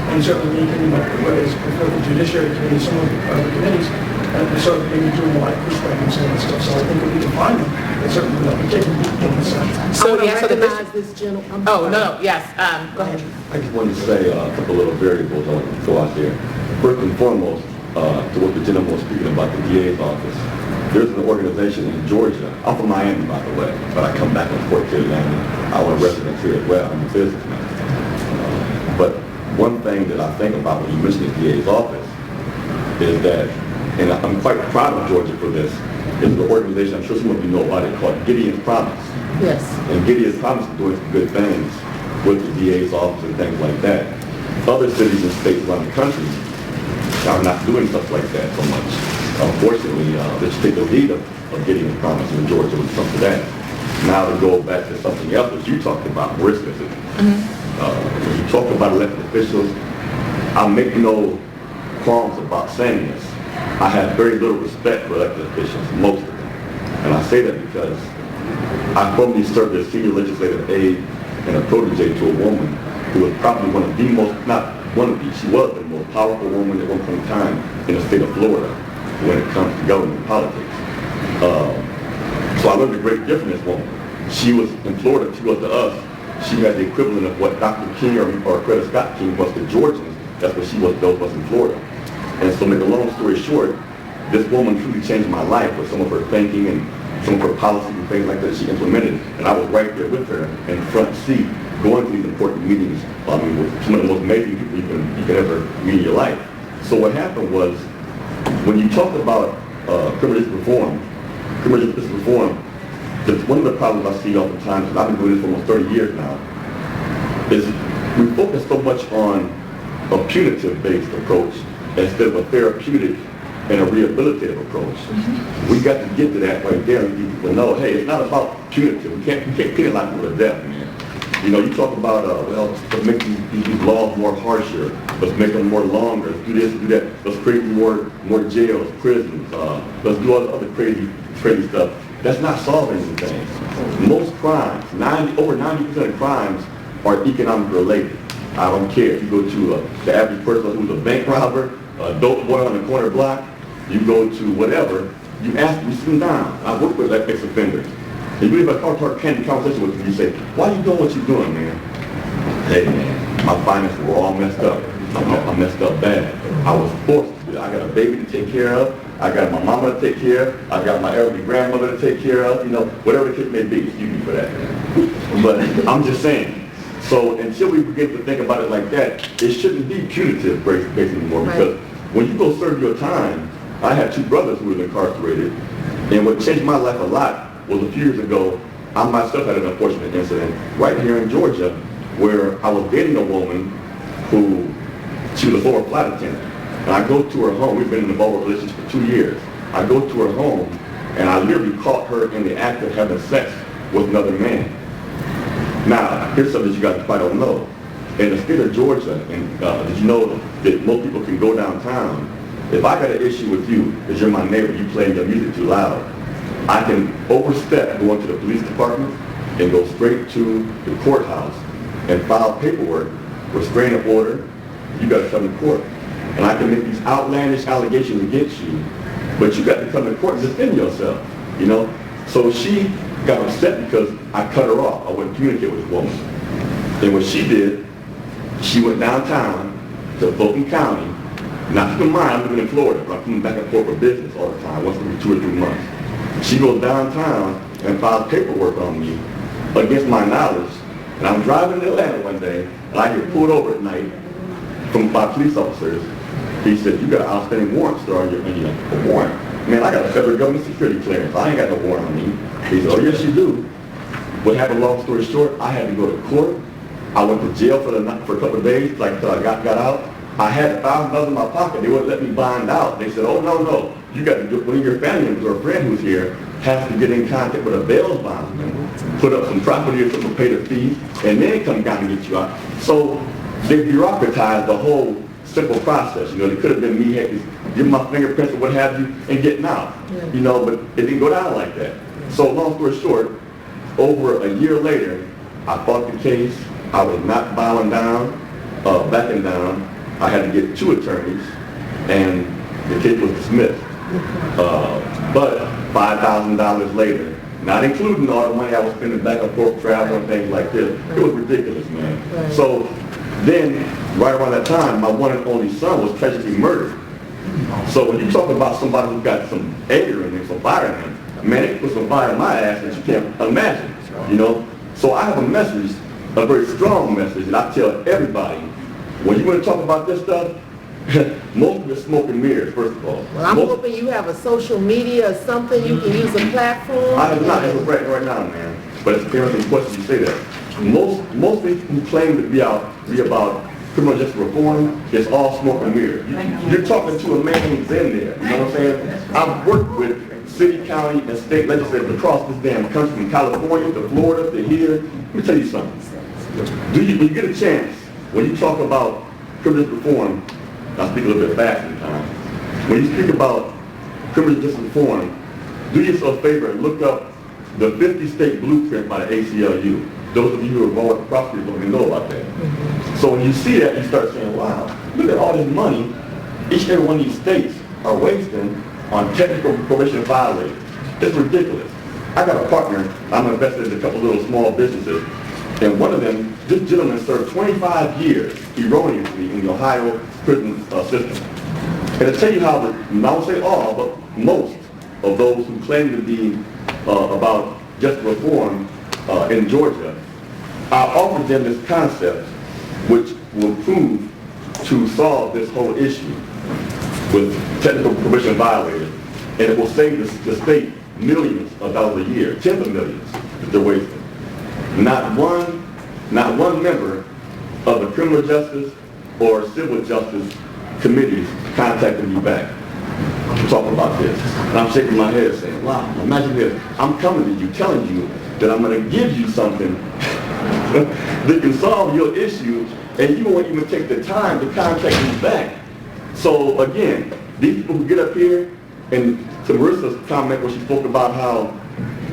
And certainly we can, whether it's before the judiciary committee, some of the committees, and sort of maybe doing a lot of pushback and some of that stuff. So I think if we can find them, it's certainly will be taken on the side. So yeah, so this gentleman. Oh, no, yes, go ahead. I just wanted to say a couple little variables I want to throw out there. First and foremost, to what the gentleman was speaking about the DA's office. There's an organization in Georgia. I'm from Miami, by the way, but I come back and forth to Atlanta. I'm a resident here as well. I'm a businessman. But one thing that I think about when you mention the DA's office is that, and I'm quite proud of Georgia for this, is an organization, I'm sure some of you know about it, called Gideon's Promise. Yes. And Gideon's Promise is doing some good things with the DA's office and things like that. Other cities and states around the country are not doing stuff like that so much. Unfortunately, they should take the lead of Gideon's Promise in Georgia when it comes to that. Now to go back to something else that you talked about, risk visiting. When you talk about elected officials, I make no qualms about saying this. I have very little respect for elected officials, most of them. And I say that because I formerly served as senior legislative aide and a protege to a woman who was probably one of the most, not one of the, she was the most powerful woman at one point in time in the state of Florida when it comes to government politics. So I learned a great difference in this woman. She was in Florida, she was to us. She had the equivalent of what Dr. King or Coretta Scott King was to Georgians. That's what she was in Florida. And so, make a long story short, this woman truly changed my life with some of her thinking and some of her policies and things like that she implemented. And I was right there with her in front seat, going to these important meetings. I mean, with some of the most amazing people you can ever meet in your life. So what happened was, when you talk about criminal justice reform, one of the problems I see all the time, because I've been doing this for almost 30 years now, is we focus so much on a punitive-based approach instead of a therapeutic and a rehabilitative approach. We got to get to that right there and let people know, hey, it's not about punitive. We can't penalize people to death, man. You know, you talk about, well, let's make these laws more harsher. Let's make them more longer. Let's do this, do that. Let's create more jails, prisons. Let's do all the other crazy stuff. That's not solving anything. Most crimes, over 90% of crimes are economic related. I don't care if you go to the average person who's a bank robber, a dope boy on the corner block, you go to whatever, you sit them down. I work with ex-offenders. And you have a conversation with them, you say, why are you doing what you're doing, man? Hey, man, my finances were all messed up. I messed up bad. I was forced to do it. I got a baby to take care of. I got my mama to take care of. I got my elderly grandmother to take care of. You know, whatever the case may be. Excuse me for that. But I'm just saying. So until we begin to think about it like that, it shouldn't be punitive based anymore. Because when you go serve your time, I had 2 brothers who were incarcerated. And what changed my life a lot was a few years ago, I myself had an unfortunate incident right here in Georgia where I was dating a woman who, she was a former flight attendant. And I go to her home, we've been in a involved relationship for 2 years. I go to her home and I literally caught her in the act of having sex with another man. Now, here's something that you guys probably don't know. In the state of Georgia, and did you know that most people can go downtown? If I got an issue with you, because you're my neighbor, you playing your music too loud, I can overstep going to the police department and go straight to the courthouse and file paperwork, restraining order, you got to come to court. And I can make these outlandish allegations against you, but you got to come to court and defend yourself, you know? So she got upset because I cut her off. I wouldn't communicate with this woman. And what she did, she went downtown to Fulton County. Now keep in mind, I'm living in Florida, but I'm coming back and forth for business all the time, once every 2 or 3 months. She goes downtown and files paperwork on me against my knowledge. And I'm driving to Atlanta one day, and I get pulled over at night by police officers. He said, you got an outstanding warrant, sir, on your warrant. Man, I got a federal government security clearance. I ain't got no warrant on me. He said, oh, yes, you do. What happened, long story short, I had to go to court. I went to jail for a couple of days, like until I got out. I had $1,000 in my pocket. They wouldn't let me bond out. They said, oh, no. You got to do one of your family members or a friend who's here has to get in contact with a bail bondsman, put up some property or something, pay the fee, and then come down and get you out. So they bureaucratized the whole simple process. You know, it could have been me giving my fingerprints or what have you and getting out. You know, but it didn't go down like that. So long story short, over a year later, I fought the case. I was not bowing down, backing down. I had to get 2 attorneys, and the case was dismissed. But $5,000 later, not including all the money I was spending back and forth travel and things like this, it was ridiculous, man. Right. So then, right around that time, my one and only son was tragically murdered. So when you talk about somebody who got some anger in him, some fire in him, man, it put some fire in my ass that you can't imagine, you know? So I have a message, a very strong message, and I tell everybody, when you want to talk about this stuff, most of it's smoke and mirrors, first of all. Well, I'm hoping you have a social media or something, you can use a platform. I have not, as of right now, man. But it's interesting question you say that. Most people who claim to be about criminal justice reform, it's all smoke and mirrors. You're talking to a man who's in there, you know what I'm saying? I've worked with city, county, and state legislators across this damn country, from California to Florida to here. Let me tell you something. When you get a chance, when you talk about criminal reform, I speak a little bit fast sometimes. When you speak about criminal justice reform, do yourself a favor and look up the 50-state blueprint by the ACLU. Those of you who are involved with prosecutors don't even know about that. So when you see that, you start saying, wow, look at all this money each and every one of these states are wasting on technical probation violators. It's ridiculous. I got a partner, I'm invested in a couple little small businesses, and one of them, this gentleman served 25 years erroneously in the Ohio prison system. And to tell you how, I won't say all, but most of those who claim to be about justice reform in Georgia, I offered them this concept which will prove to solve this whole issue with technical probation violators, and it will save the state millions of dollars a year, tens of millions that they're wasting. Not one member of the criminal justice or civil justice committees contacted me back. talking about this. And I'm shaking my head saying, wow, imagine this. I'm coming to you, telling you that I'm going to give you something that can solve your issue, and you won't even take the time to contact me back. So again, these people who get up here, and to Marissa's comment where she spoke about how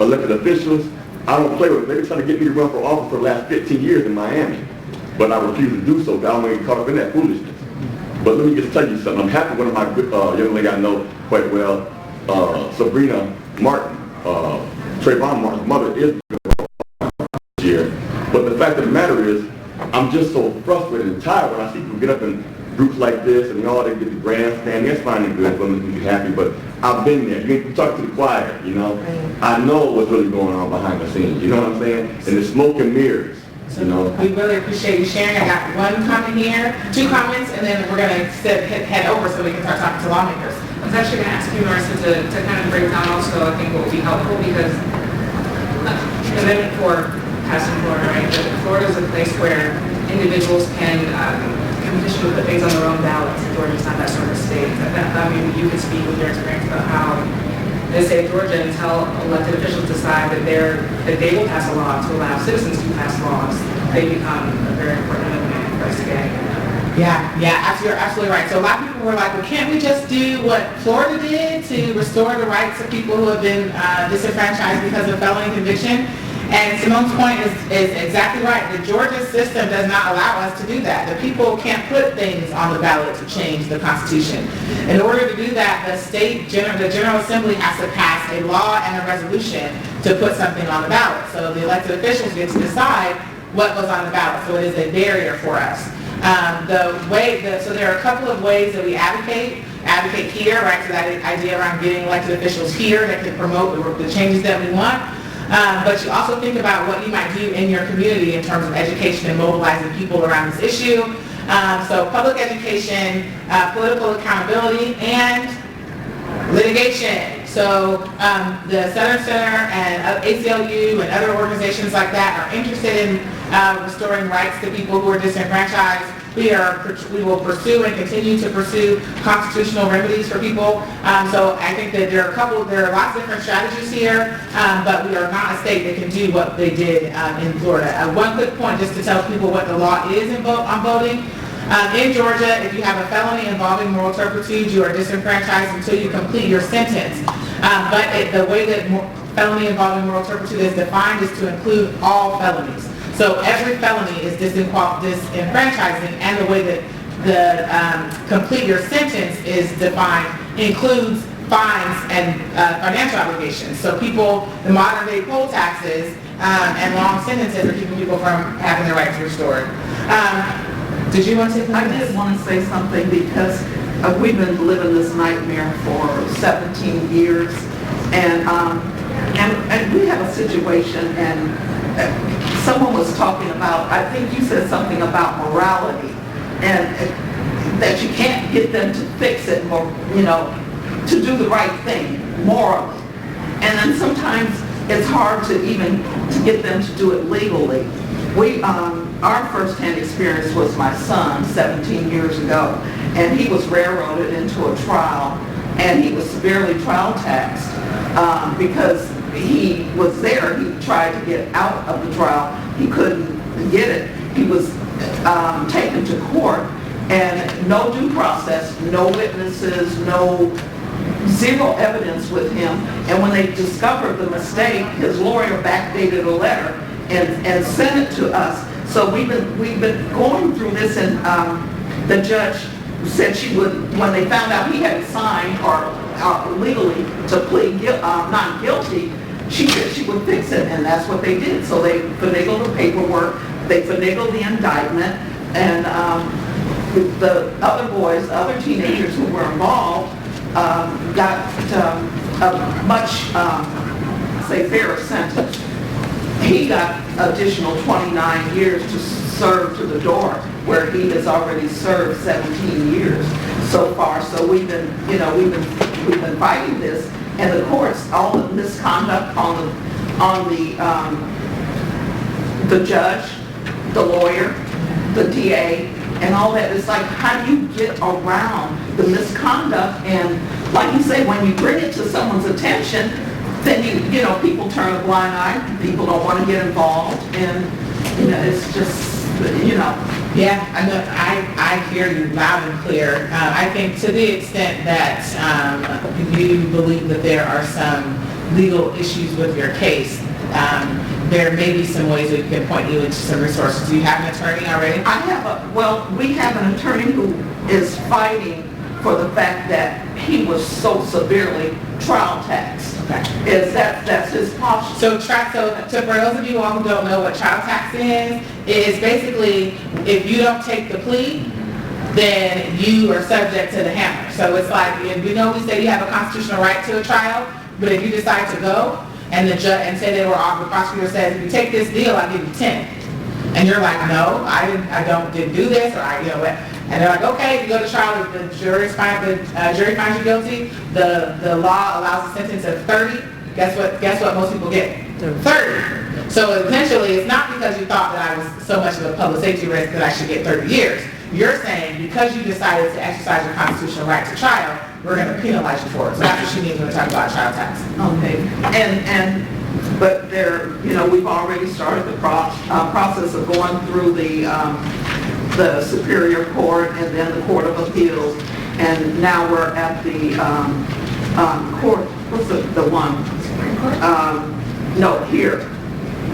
elected officials, I don't play with them. They've been trying to get me to run for office for the last 15 years in Miami, but I refuse to do so because I don't want to get caught up in that foolishness. But let me just tell you something. I'm happy one of my good young lady I know quite well, Sabrina Martin, Trayvon Martin's mother is here. But the fact of the matter is, I'm just so frustrated and tired when I see people get up in groups like this and they get the grandstand. That's fine and good, women can be happy, but I've been there. You talk to the choir, you know. I know what's really going on behind the scenes, you know what I'm saying? And the smoke and mirrors, you know. We really appreciate you sharing. I got one comment here, 2 comments, and then we're going to head over so we can start talking to lawmakers. I was actually going to ask you, Marissa, to kind of break down also, I think what would be helpful, because Amendment 4 passed in Florida, right? But Florida is a place where individuals can petition to put things on their own ballots. Georgia's not that sort of state. I mean, you could speak with your experience about how in the state of Georgia, until elected officials decide that they will pass a law to allow citizens to pass laws, they become a very important element for us to get. Yeah, you're absolutely right. So a lot of people were like, well, can't we just do what Florida did to restore the rights of people who have been disenfranchised because of felony conviction? And Simone's point is exactly right. The Georgia system does not allow us to do that. The people can't put things on the ballot to change the Constitution. In order to do that, the General Assembly has to pass a law and a resolution to put something on the ballot. So the elected officials get to decide what goes on the ballot. So it is a barrier for us. So there are a couple of ways that we advocate here, right? So that idea around getting elected officials here that can promote the changes that we want. But you also think about what you might do in your community in terms of education and mobilizing people around this issue. So public education, political accountability, and litigation. So the Southern Center and ACLU and other organizations like that are interested in restoring rights to people who are disenfranchised. We will pursue and continue to pursue constitutional remedies for people. So I think that there are lots of different strategies here, but we are not a state that can do what they did in Florida. One quick point just to tell people what the law is on voting. In Georgia, if you have a felony involving moral turpitude, you are disenfranchised until you complete your sentence. But the way that felony involving moral turpitude is defined is to include all felonies. So every felony is disenfranchising, and the way that the complete your sentence is defined includes fines and financial obligations. So the modern day poll taxes and long sentences are keeping people from having their rights restored. Did you want to say something? I did want to say something because we've been living this nightmare for 17 years, and we have a situation, and someone was talking about, I think you said something about morality, and that you can't get them to fix it more, to do the right thing morally. And then sometimes it's hard to get them to do it legally. Our first-hand experience was my son 17 years ago, and he was railroaded into a trial, and he was severely trial taxed because he was there. He tried to get out of the trial. He couldn't get it. He was taken to court, and no due process, no witnesses, zero evidence with him. And when they discovered the mistake, his lawyer backdated a letter and sent it to us. So we've been going through this, and the judge said she would, when they found out he had signed or legally to plead not guilty, she said she would fix it, and that's what they did. So they finagled the paperwork, they finagled the indictment, and the other boys, the other teenagers who were involved got a much, fairer sentence. He got additional 29 years to serve to the door, where he has already served 17 years so far. So we've been fighting this, and the courts, all the misconduct on the judge, the lawyer, the DA, and all that. It's like, how do you get around the misconduct and like you say, when you bring it to someone's attention, then you know, people turn a blind eye, people don't want to get involved, and, you know, it's just, you know. Yeah, I know, I hear you loud and clear. I think to the extent that you believe that there are some legal issues with your case, there may be some ways we can point you into some resources. Do you have an attorney already? We have an attorney who is fighting for the fact that he was so severely trial taxed. Okay. That's his posture. So for those of you all who don't know what trial tax is basically if you don't take the plea, then you are subject to the hammer. So it's like, we know we say you have a constitutional right to a trial, but if you decide to go and the judge and say the prosecutor says, if you take this deal, I'll give you 10. And you're like, no, I didn't do this, or and they're like, okay, you go to trial, the jury finds you guilty, the law allows a sentence of 30. Guess what most people get? 30. So essentially, it's not because you thought that I was so much of a public safety risk that I should get 30 years. You're saying because you decided to exercise your constitutional right to trial, we're going to penalize you for it. So that's what she means when we talk about trial tax. Okay. But there, you know, we've already started the process of going through the Superior Court and then the Court of Appeals, and now we're at the court. What's the one? Supreme Court? No, here,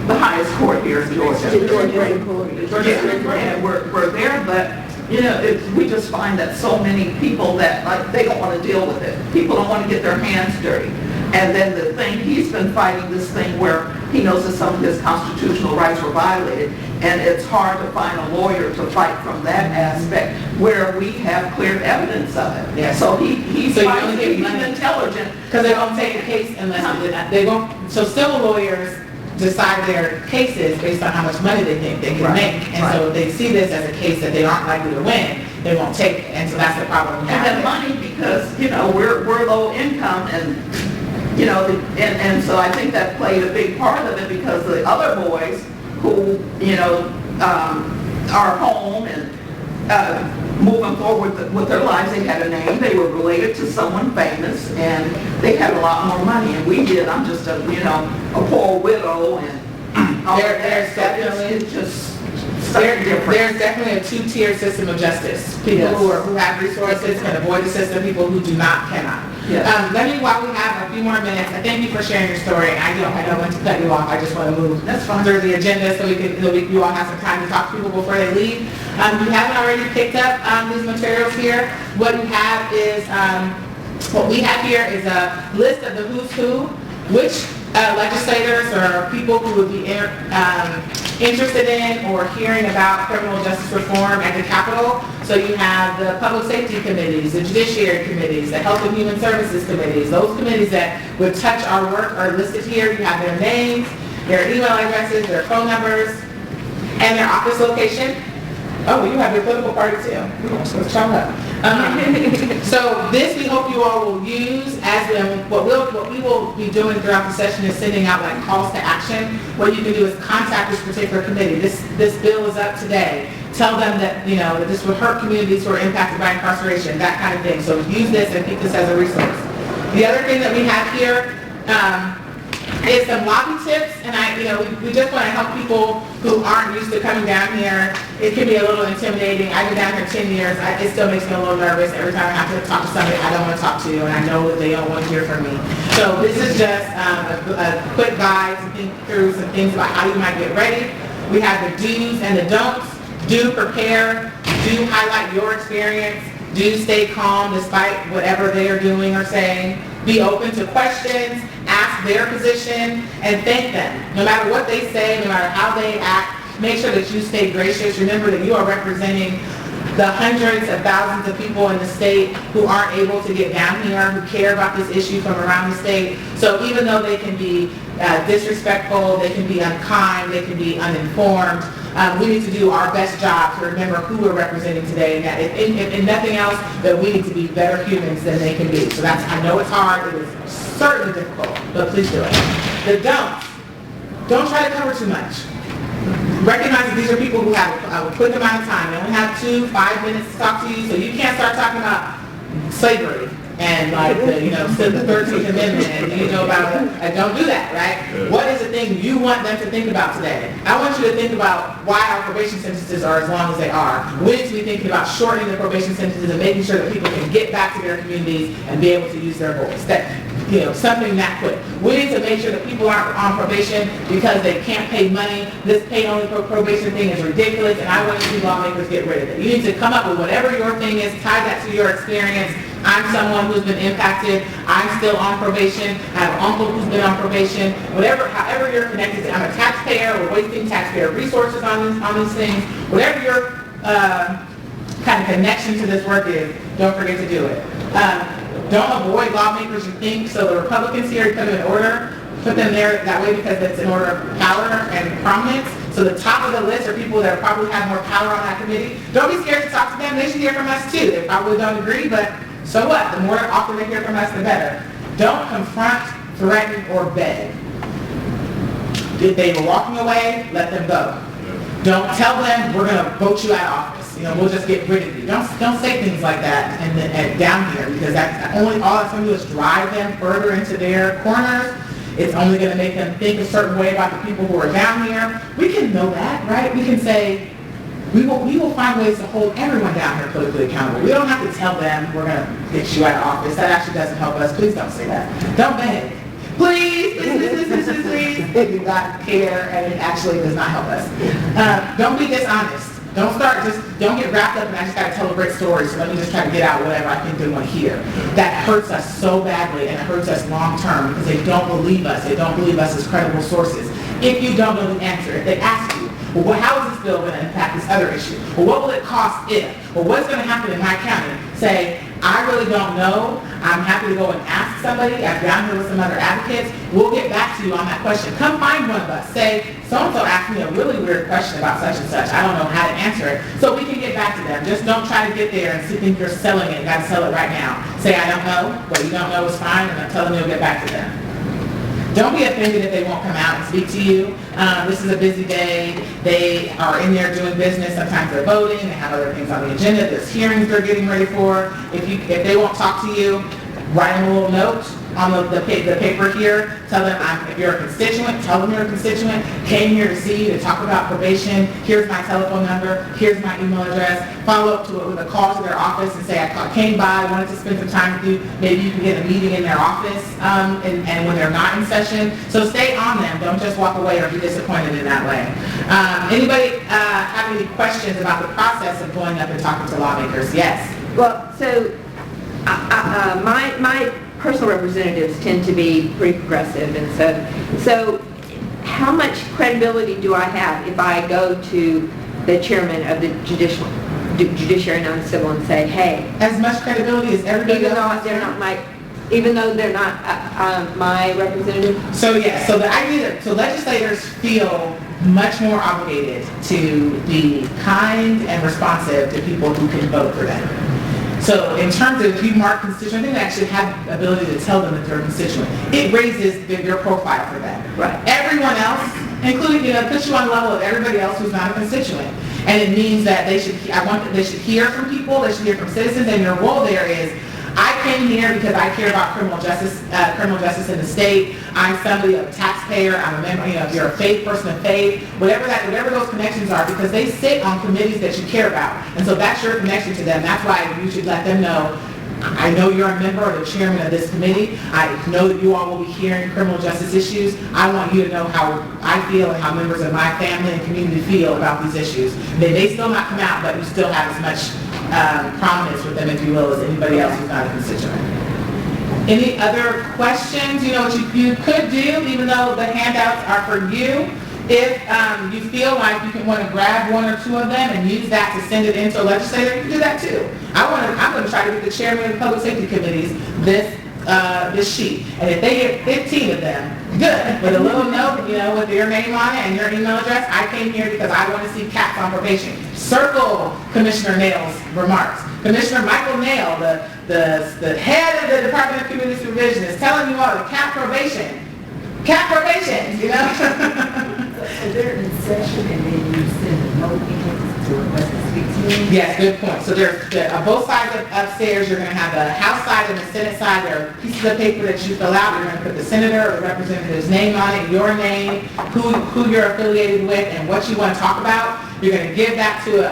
the highest court here in Georgia. The Georgia Supreme Court. And we're there, but you know, we just find that so many people that like they don't want to deal with it. People don't want to get their hands dirty. And then the thing, he's been fighting this thing where he knows that some of his constitutional rights were violated, and it's hard to find a lawyer to fight from that aspect where we have clear evidence of it. Yeah. So he's fighting, he's intelligent. Because they don't take a case unless they won't. So civil lawyers decide their cases based on how much money they think they can make. And so if they see this as a case that they aren't likely to win, they won't take it. And so that's the problem we have. And money because, you know, we're low income and, you know, and so I think that played a big part of it because the other boys who, you know, are home and moving forward with their lives, they had a name, they were related to someone famous, and they had a lot more money, and we did. I'm just a, you know, a poor widow, and there's definitely there's definitely a two-tier system of justice. People who have resources can avoid the system. People who do not cannot. Yes. While we have a few more minutes, I thank you for sharing your story. I don't want to cut you off. I just want to move through the agenda so you all have some time to talk to people before they leave. You haven't already picked up these materials here. What you have is what we have here is a list of the who's who, which legislators or people who would be interested in or hearing about criminal justice reform at the Capitol. So you have the public safety committees, the judiciary committees, the health and human services committees. Those committees that would touch our work are listed here. You have their names, their email addresses, their phone numbers, and their office location. Oh, you have your political party too. Let's show up. So this we hope you all will use as what we will be doing throughout the session is sending out like calls to action. What you can do is contact this particular committee. This bill is up today. Tell them that, you know, that this would hurt communities who are impacted by incarceration, that kind of thing. So use this and keep this as a resource. The other thing that we have here is some lobby tips, and we just want to help people who aren't used to coming down here. It can be a little intimidating. I've been down here 10 years. It still makes me a little nervous every time I have to talk to somebody I don't want to talk to, and I know that they don't want to hear from me. So this is just a quick guide to think through some things about how you might get ready. We have the do's and the don'ts. Do prepare. Do highlight your experience. Do stay calm despite whatever they are doing or saying. Be open to questions. Ask their position and thank them. No matter what they say, no matter how they act, make sure that you stay gracious. Remember that you are representing the hundreds of thousands of people in the state who aren't able to get down here, who care about this issue from around the state. So even though they can be disrespectful, they can be unkind, they can be uninformed, we need to do our best job to remember who we're representing today, and that if nothing else, that we need to be better humans than they can be. So I know it's hard, it is certainly difficult, but please do it. The don't try to cover too much. Recognize that these are people who have a quick amount of time. They only have 2-5 minutes to talk to you, so you can't start talking about slavery and like the, the 13th Amendment, and you know about it. Don't do that, right? What is the thing you want them to think about today? I want you to think about why our probation sentences are as long as they are. We need to be thinking about shortening the probation sentences and making sure that people can get back to their communities and be able to use their voice. Something that quick. We need to make sure that people aren't on probation because they can't pay money. This pay-only probation thing is ridiculous, and I want to see lawmakers get rid of it. You need to come up with whatever your thing is, tie that to your experience. I'm someone who's been impacted. I'm still on probation. I have an uncle who's been on probation. However you're connected to, I'm a taxpayer. We're wasting taxpayer resources on these things. Whatever your kind of connection to this work is, don't forget to do it. Don't avoid lawmakers you think. So the Republicans here, put them in order. Put them there that way because it's in order of power and prominence. So the top of the list are people that probably have more power on that committee. Don't be scared to talk to them. They should hear from us too. They probably don't agree, but so what? The more often they hear from us, the better. Don't confront, threaten, or beg. If they were walking away, let them go. Don't tell them we're going to vote you out of office. We'll just get rid of you. Don't say things like that and down here, because that's all it's going to do is drive them further into their corners. It's only going to make them think a certain way about the people who are down here. We can know that, right? We can say, we will find ways to hold everyone down here politically accountable. We don't have to tell them we're going to get you out of office. That actually doesn't help us. Please don't say that. Don't beg. Please. If you got care, and it actually does not help us. Don't be dishonest. Don't get wrapped up and I just got to tell a great story, so let me just try to get out whatever I think they want to hear. That hurts us so badly, and it hurts us long term because they don't believe us. They don't believe us as credible sources. If you don't know the answer, if they ask you, well, how is this bill going to impact this other issue? Well, what will it cost if? Well, what's going to happen in my county? Say, I really don't know. I'm happy to go and ask somebody. I'm down here with some other advocates. We'll get back to you on that question. Come find one of us. Say, so-and-so asked me a really weird question about such and such. I don't know how to answer it. So we can get back to them. Just don't try to get there and think you're selling it. You got to sell it right now. Say, I don't know. What you don't know is fine, and I'm telling you, you'll get back to them. Don't be offended if they won't come out and speak to you. This is a busy day. They are in there doing business. Sometimes they're voting. They have other things on the agenda. There's hearings they're getting ready for. If they won't talk to you, write them a little note on the paper here. Tell them if you're a constituent, tell them you're a constituent. Came here to see you to talk about probation. Here's my telephone number. Here's my email address. Follow up to it with a call to their office and say, I came by, wanted to spend some time with you. Maybe you can get a meeting in their office and when they're not in session. So stay on them. Don't just walk away or be disappointed in that way. Anybody have any questions about the process of going up and talking to lawmakers? Yes. Well, so my personal representatives tend to be pretty progressive, and so how much credibility do I have if I go to the chairman of the Judiciary Non-Civil and say, hey, as much credibility as everybody else? Even though they're not my representative? So the idea that legislators feel much more obligated to be kind and responsive to people who can vote for them. So in terms of if you mark constituent, I think they actually have the ability to tell them that they're a constituent. It raises their profile for them. Right. Everyone else, including, puts you on the level of everybody else who's not a constituent. And it means that they should hear from people, they should hear from citizens, and your role there is, I came here because I care about criminal justice in the state. I'm somebody, a taxpayer. I'm a member. If you're a faith person of faith, whatever those connections are, because they sit on committees that you care about, and so that's your connection to them. That's why you should let them know. I know you're a member or the chairman of this committee. I know that you all will be hearing criminal justice issues. I want you to know how I feel and how members of my family and community feel about these issues. They may still not come out, but you still have as much prominence with them, if you will, as anybody else who's not a constituent. Any other questions? What you could do, even though the handouts are for you, if you feel like you can want to grab one or two of them and use that to send it into a legislator, you can do that too. I'm going to try to get the chairman of the public safety committees this sheet. And if they get 15 of them, good. With a little note, with your name on it and your email address, I came here because I want to see cats on probation. Circle Commissioner Nail's remarks. Commissioner Michael Nail, the head of the Department of Community Supervision, is telling you all the cat probation, So they're in session and then you send a note in. request to speak to me? Yes, good point. So on both sides of upstairs, you're going to have the House side and the Senate side. There are pieces of paper that you fill out. You're going to put the senator or the representative's name on it, your name, who you're affiliated with, and what you want to talk about. You're going to give that to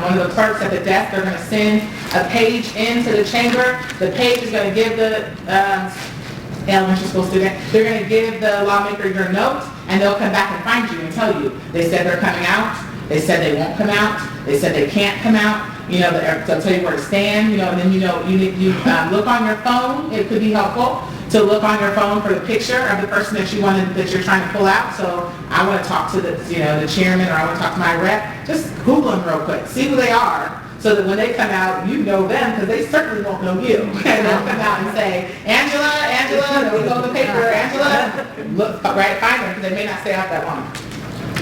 one of the clerks at the desk. They're going to send a page into the chamber. The page is going to give the elementary school student, they're going to give the lawmaker your note, and they'll come back and find you and tell you. They said they're coming out. They said they won't come out. They said they can't come out. You know, they'll tell you where to stand. You know, and then you look on your phone. It could be helpful to look on your phone for the picture of the person that you're trying to pull out. So I want to talk to the chairman, or I want to talk to my rep. Just Google them real quick, see who they are, so that when they come out, you know them, because they certainly won't know you. And they'll come out and say, Angela, they'll go to the paper, Angela, look, right, find them, because they may not stay out that long.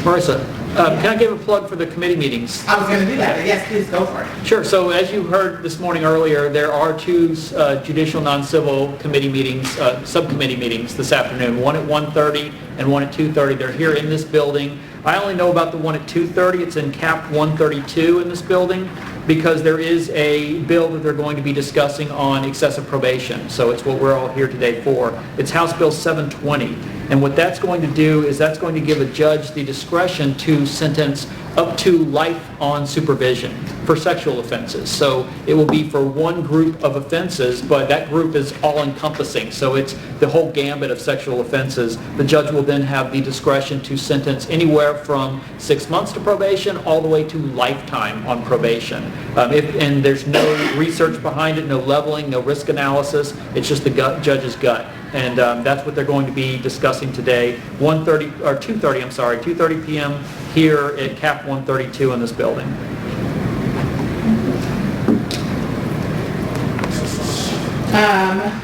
Marissa, can I give a plug for the committee meetings? I was going to do that, but yes, please go for it. Sure. So as you heard this morning earlier, there are two judicial non-civil committee meetings, subcommittee meetings this afternoon, one at 1:30 and one at 2:30. They're here in this building. I only know about the one at 2:30. It's in Cap 132 in this building, because there is a bill that they're going to be discussing on excessive probation. So it's what we're all here today for. It's House Bill 720. And what that's going to do is that's going to give a judge the discretion to sentence up to life on supervision for sexual offenses. So it will be for one group of offenses, but that group is all-encompassing. So it's the whole gambit of sexual offenses. The judge will then have the discretion to sentence anywhere from 6 months to probation all the way to lifetime on probation. And there's no research behind it, no leveling, no risk analysis. It's just the judge's gut. And that's what they're going to be discussing today, 2:30 p.m. here at Cap 132 in this building.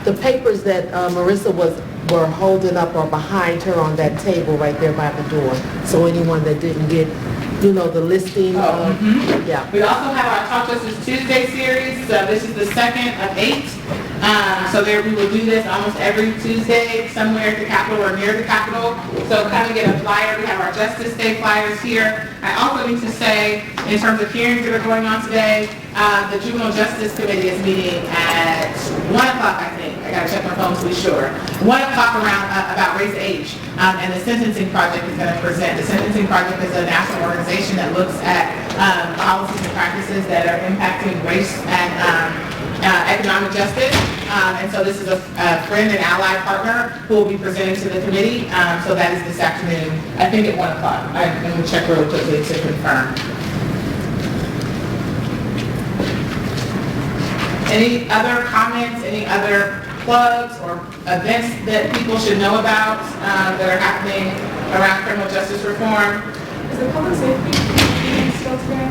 The papers that Marissa were holding up are behind her on that table right there by the door. So anyone that didn't get, the listing. Yeah. We also have our Talk Justice Tuesday series. So this is the second of 8. So there we will do this almost every Tuesday somewhere at the Capitol or near the Capitol. So come and get a flyer. We have our Justice Day flyers here. I also need to say, in terms of hearings that are going on today, the Juvenile Justice Committee is meeting at 1 o'clock, I think. I got to check my phone to be sure. 1 o'clock around about race age. And the Sentencing Project is going to present. The Sentencing Project is a national organization that looks at policies and practices that are impacting race and economic justice. And so this is a friend and ally partner who will be presenting to the committee. So that is this afternoon, I think at 1 o'clock. I'm going to check really quickly to confirm. Any other comments, any other plugs or events that people should know about that are happening around criminal justice reform? Is the public safety still today?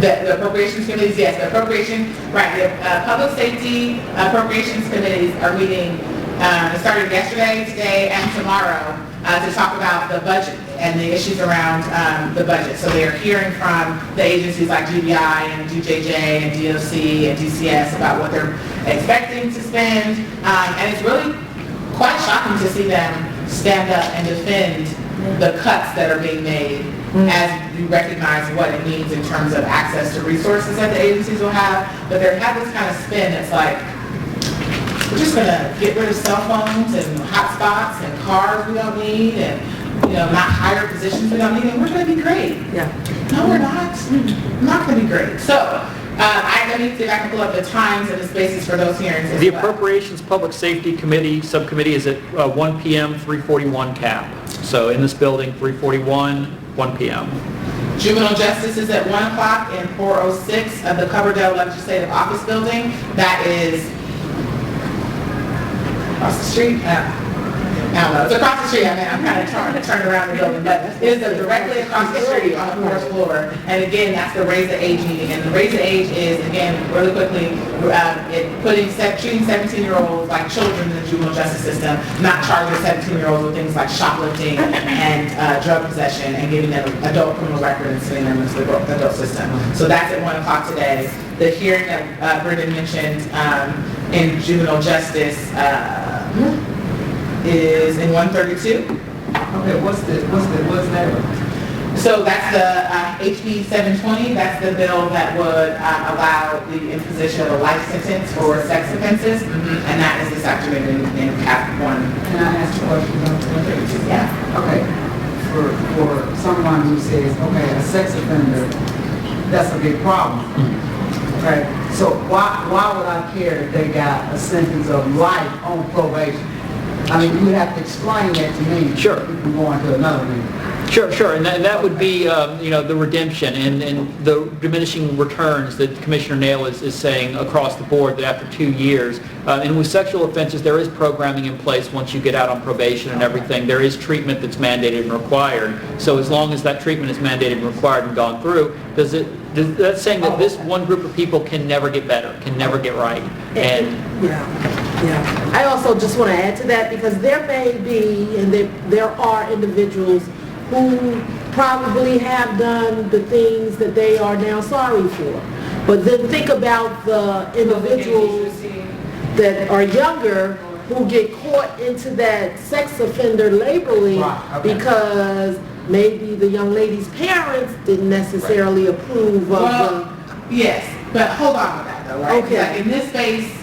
The appropriations committees, yes, the appropriation, right, the public safety appropriations committees are meeting, it started yesterday, today, and tomorrow to talk about the budget and the issues around the budget. So they are hearing from the agencies like GBI and DJJ and DOC and DCS about what they're expecting to spend. And it's really quite shocking to see them stand up and defend the cuts that are being made as you recognize what it means in terms of access to resources that the agencies will have. But they have this kind of spin that's like, we're just going to get rid of cell phones and hotspots and cars we don't need and not hire positions we don't need, and we're going to be great. Yeah. No, we're not. We're not going to be great. So let me see if I can pull up the times and the spaces for those hearings. The Appropriations Public Safety Committee subcommittee is at 1 p.m., 341 CAP. So in this building, 341, 1 p.m. Juvenile Justice is at 1 o'clock in 406 of the Coverdale Legislative Office Building. That is across the street. I don't know. It's across the street. I mean, I'm kind of turned around the building, but it is directly across the street on the fourth floor. And again, that's the Raise the Age meeting. And the Raise the Age is, again, really quickly, treating 17-year-olds like children in the juvenile justice system, not charging 17-year-olds with things like shoplifting and drug possession, and giving them adult criminal record and sending them into the adult system. So that's at 1 o'clock today. The hearing that Brendan mentioned in juvenile justice is in 132. Okay, what's that? So that's the HB 720, that's the bill that would allow the imposition of a life sentence for sex offenses, and that is this afternoon in Cap 1. Can I ask a question? Yeah. Okay, for someone who says, okay, a sex offender, that's a big problem. Okay, so why would I care if they got a sentence of life on probation? I mean, you have to explain that to me. Sure. We can go on to another meeting. Sure, and that would be, the redemption and the diminishing returns that Commissioner Nail is saying across the board that after 2 years. And with sexual offenses, there is programming in place once you get out on probation and everything. There is treatment that's mandated and required. So as long as that treatment is mandated and required and gone through, that's saying that this one group of people can never get better, can never get right. And Yeah. I also just want to add to that because there may be and there are individuals who probably have done the things that they are now sorry for. But then think about the individuals that are younger who get caught into that sex offender labeling because maybe the young lady's parents didn't necessarily approve of Yes, but hold on with that though, right? Okay. Like in this space,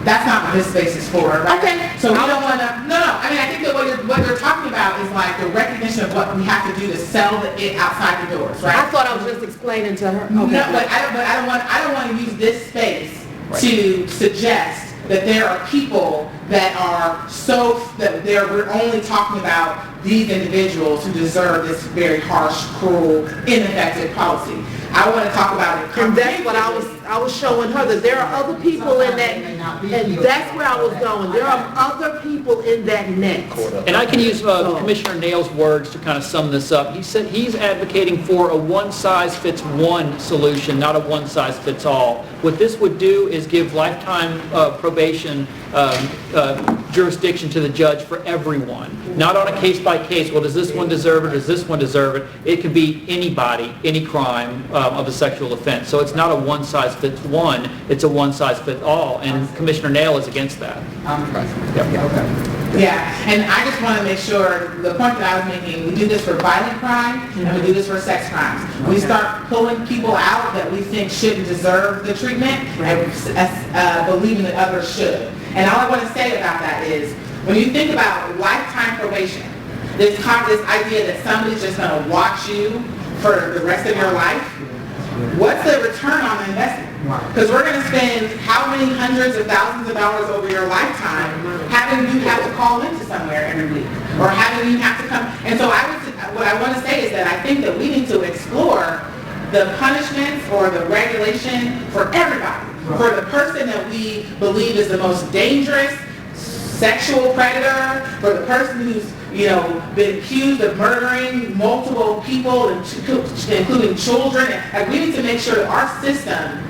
that's not what this space is for, right? Okay. So we don't want to, no, I mean, I think that what you're talking about is like the recognition of what we have to do to sell it outside the doors, right? I thought I was just explaining to her. No, but I don't want to use this space to suggest that there are people that are we're only talking about these individuals who deserve this very harsh, cruel, ineffective policy. I want to talk about it. And that's what I was showing her, that there are other people in that, and that's where I was going. There are other people in that net. And I can use Commissioner Nail's words to kind of sum this up. He said he's advocating for a one-size-fits-one solution, not a one-size-fits-all. What this would do is give lifetime probation jurisdiction to the judge for everyone, not on a case-by-case, well, does this one deserve it, does this one deserve it? It could be anybody, any crime of a sexual offense. So it's not a one-size-fits-one, it's a one-size-fits-all, and Commissioner Nail is against that. Yeah, and I just want to make sure, the point that I was making, we do this for violent crime and we do this for sex crimes. We start pulling people out that we think shouldn't deserve the treatment and believing that others should. And all I want to say about that is, when you think about lifetime probation, this idea that somebody's just going to watch you for the rest of your life, what's the return on the investment? Because we're going to spend how many hundreds of thousands of dollars over your lifetime having you have to call into somewhere every week, or having you have to come. And so what I want to say is that I think that we need to explore the punishments or the regulation for everybody. For the person that we believe is the most dangerous sexual predator, for the person who's been accused of murdering multiple people, including children. And we need to make sure that our system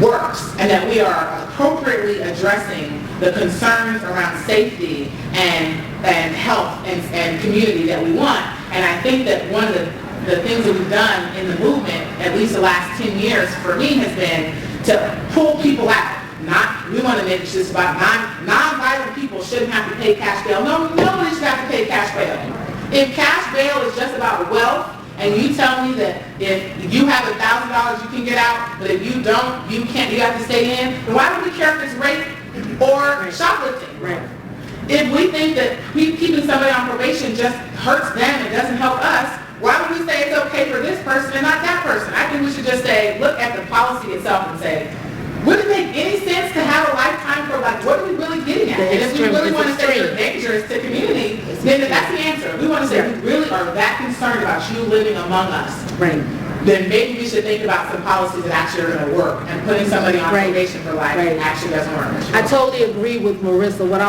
works and that we are appropriately addressing the concerns around safety and health and community that we want. And I think that one of the things that we've done in the movement, at least the last 10 years for me, has been to pull people out. We want to make this about non-violent people shouldn't have to pay cash bail. No, nobody should have to pay cash bail. If cash bail is just about wealth, and you tell me that if you have $1,000 you can get out, but if you don't, you can't, you have to stay in, then why do we care if it's rape or shoplifting? Right. If we think that keeping somebody on probation just hurts them and doesn't help us, why would we say it's okay for this person and not that person? I think we should just look at the policy itself and say, would it make any sense to have a lifetime for, what are we really getting at? And if we really want to say you're dangerous to community, then that's the answer. We want to say we really are that concerned about you living among us. Right. Then maybe we should think about some policies that actually are going to work, and putting somebody on probation for life actually doesn't work. I totally agree with Marissa. What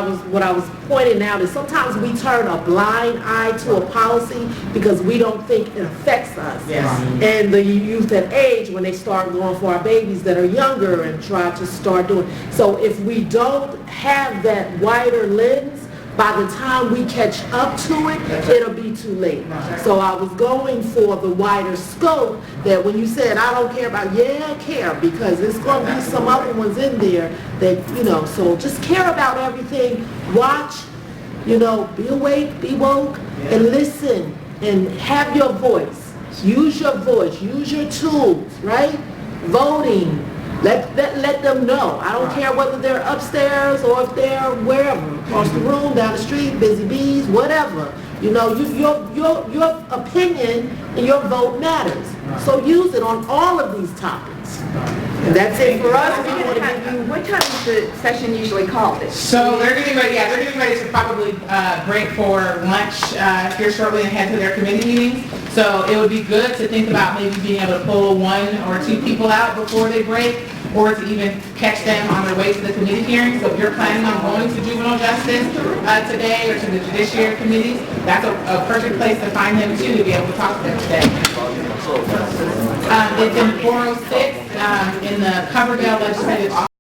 I was pointing out is sometimes we turn a blind eye to a policy because we don't think it affects us. Yes. And the youth at age, when they start going for our babies that are younger and try to start doing. So if we don't have that wider lens, by the time we catch up to it, it'll be too late. So I was going for the wider scope that when you said, I don't care about, I care, because there's going to be some other ones in there that, so just care about everything. Watch, be awake, be woke, and listen and have your voice. Use your voice, use your tools, right? Voting, let them know. I don't care whether they're upstairs or if they're wherever, across the room, down the street, busy bees, whatever. You know, your opinion and your vote matters. So use it on all of these topics. And that's it for us. We want to give you. What time is the session usually called? So they're getting ready to probably break for lunch here shortly and head to their committee meetings. So it would be good to think about maybe being able to pull 1 or 2 people out before they break, or to even catch them on their way to the committee hearing. So if you're planning on going to juvenile justice today or to the judiciary committees, that's a perfect place to find them too, to be able to talk to them today. It's in 406 in the Coverdale Legislative Office.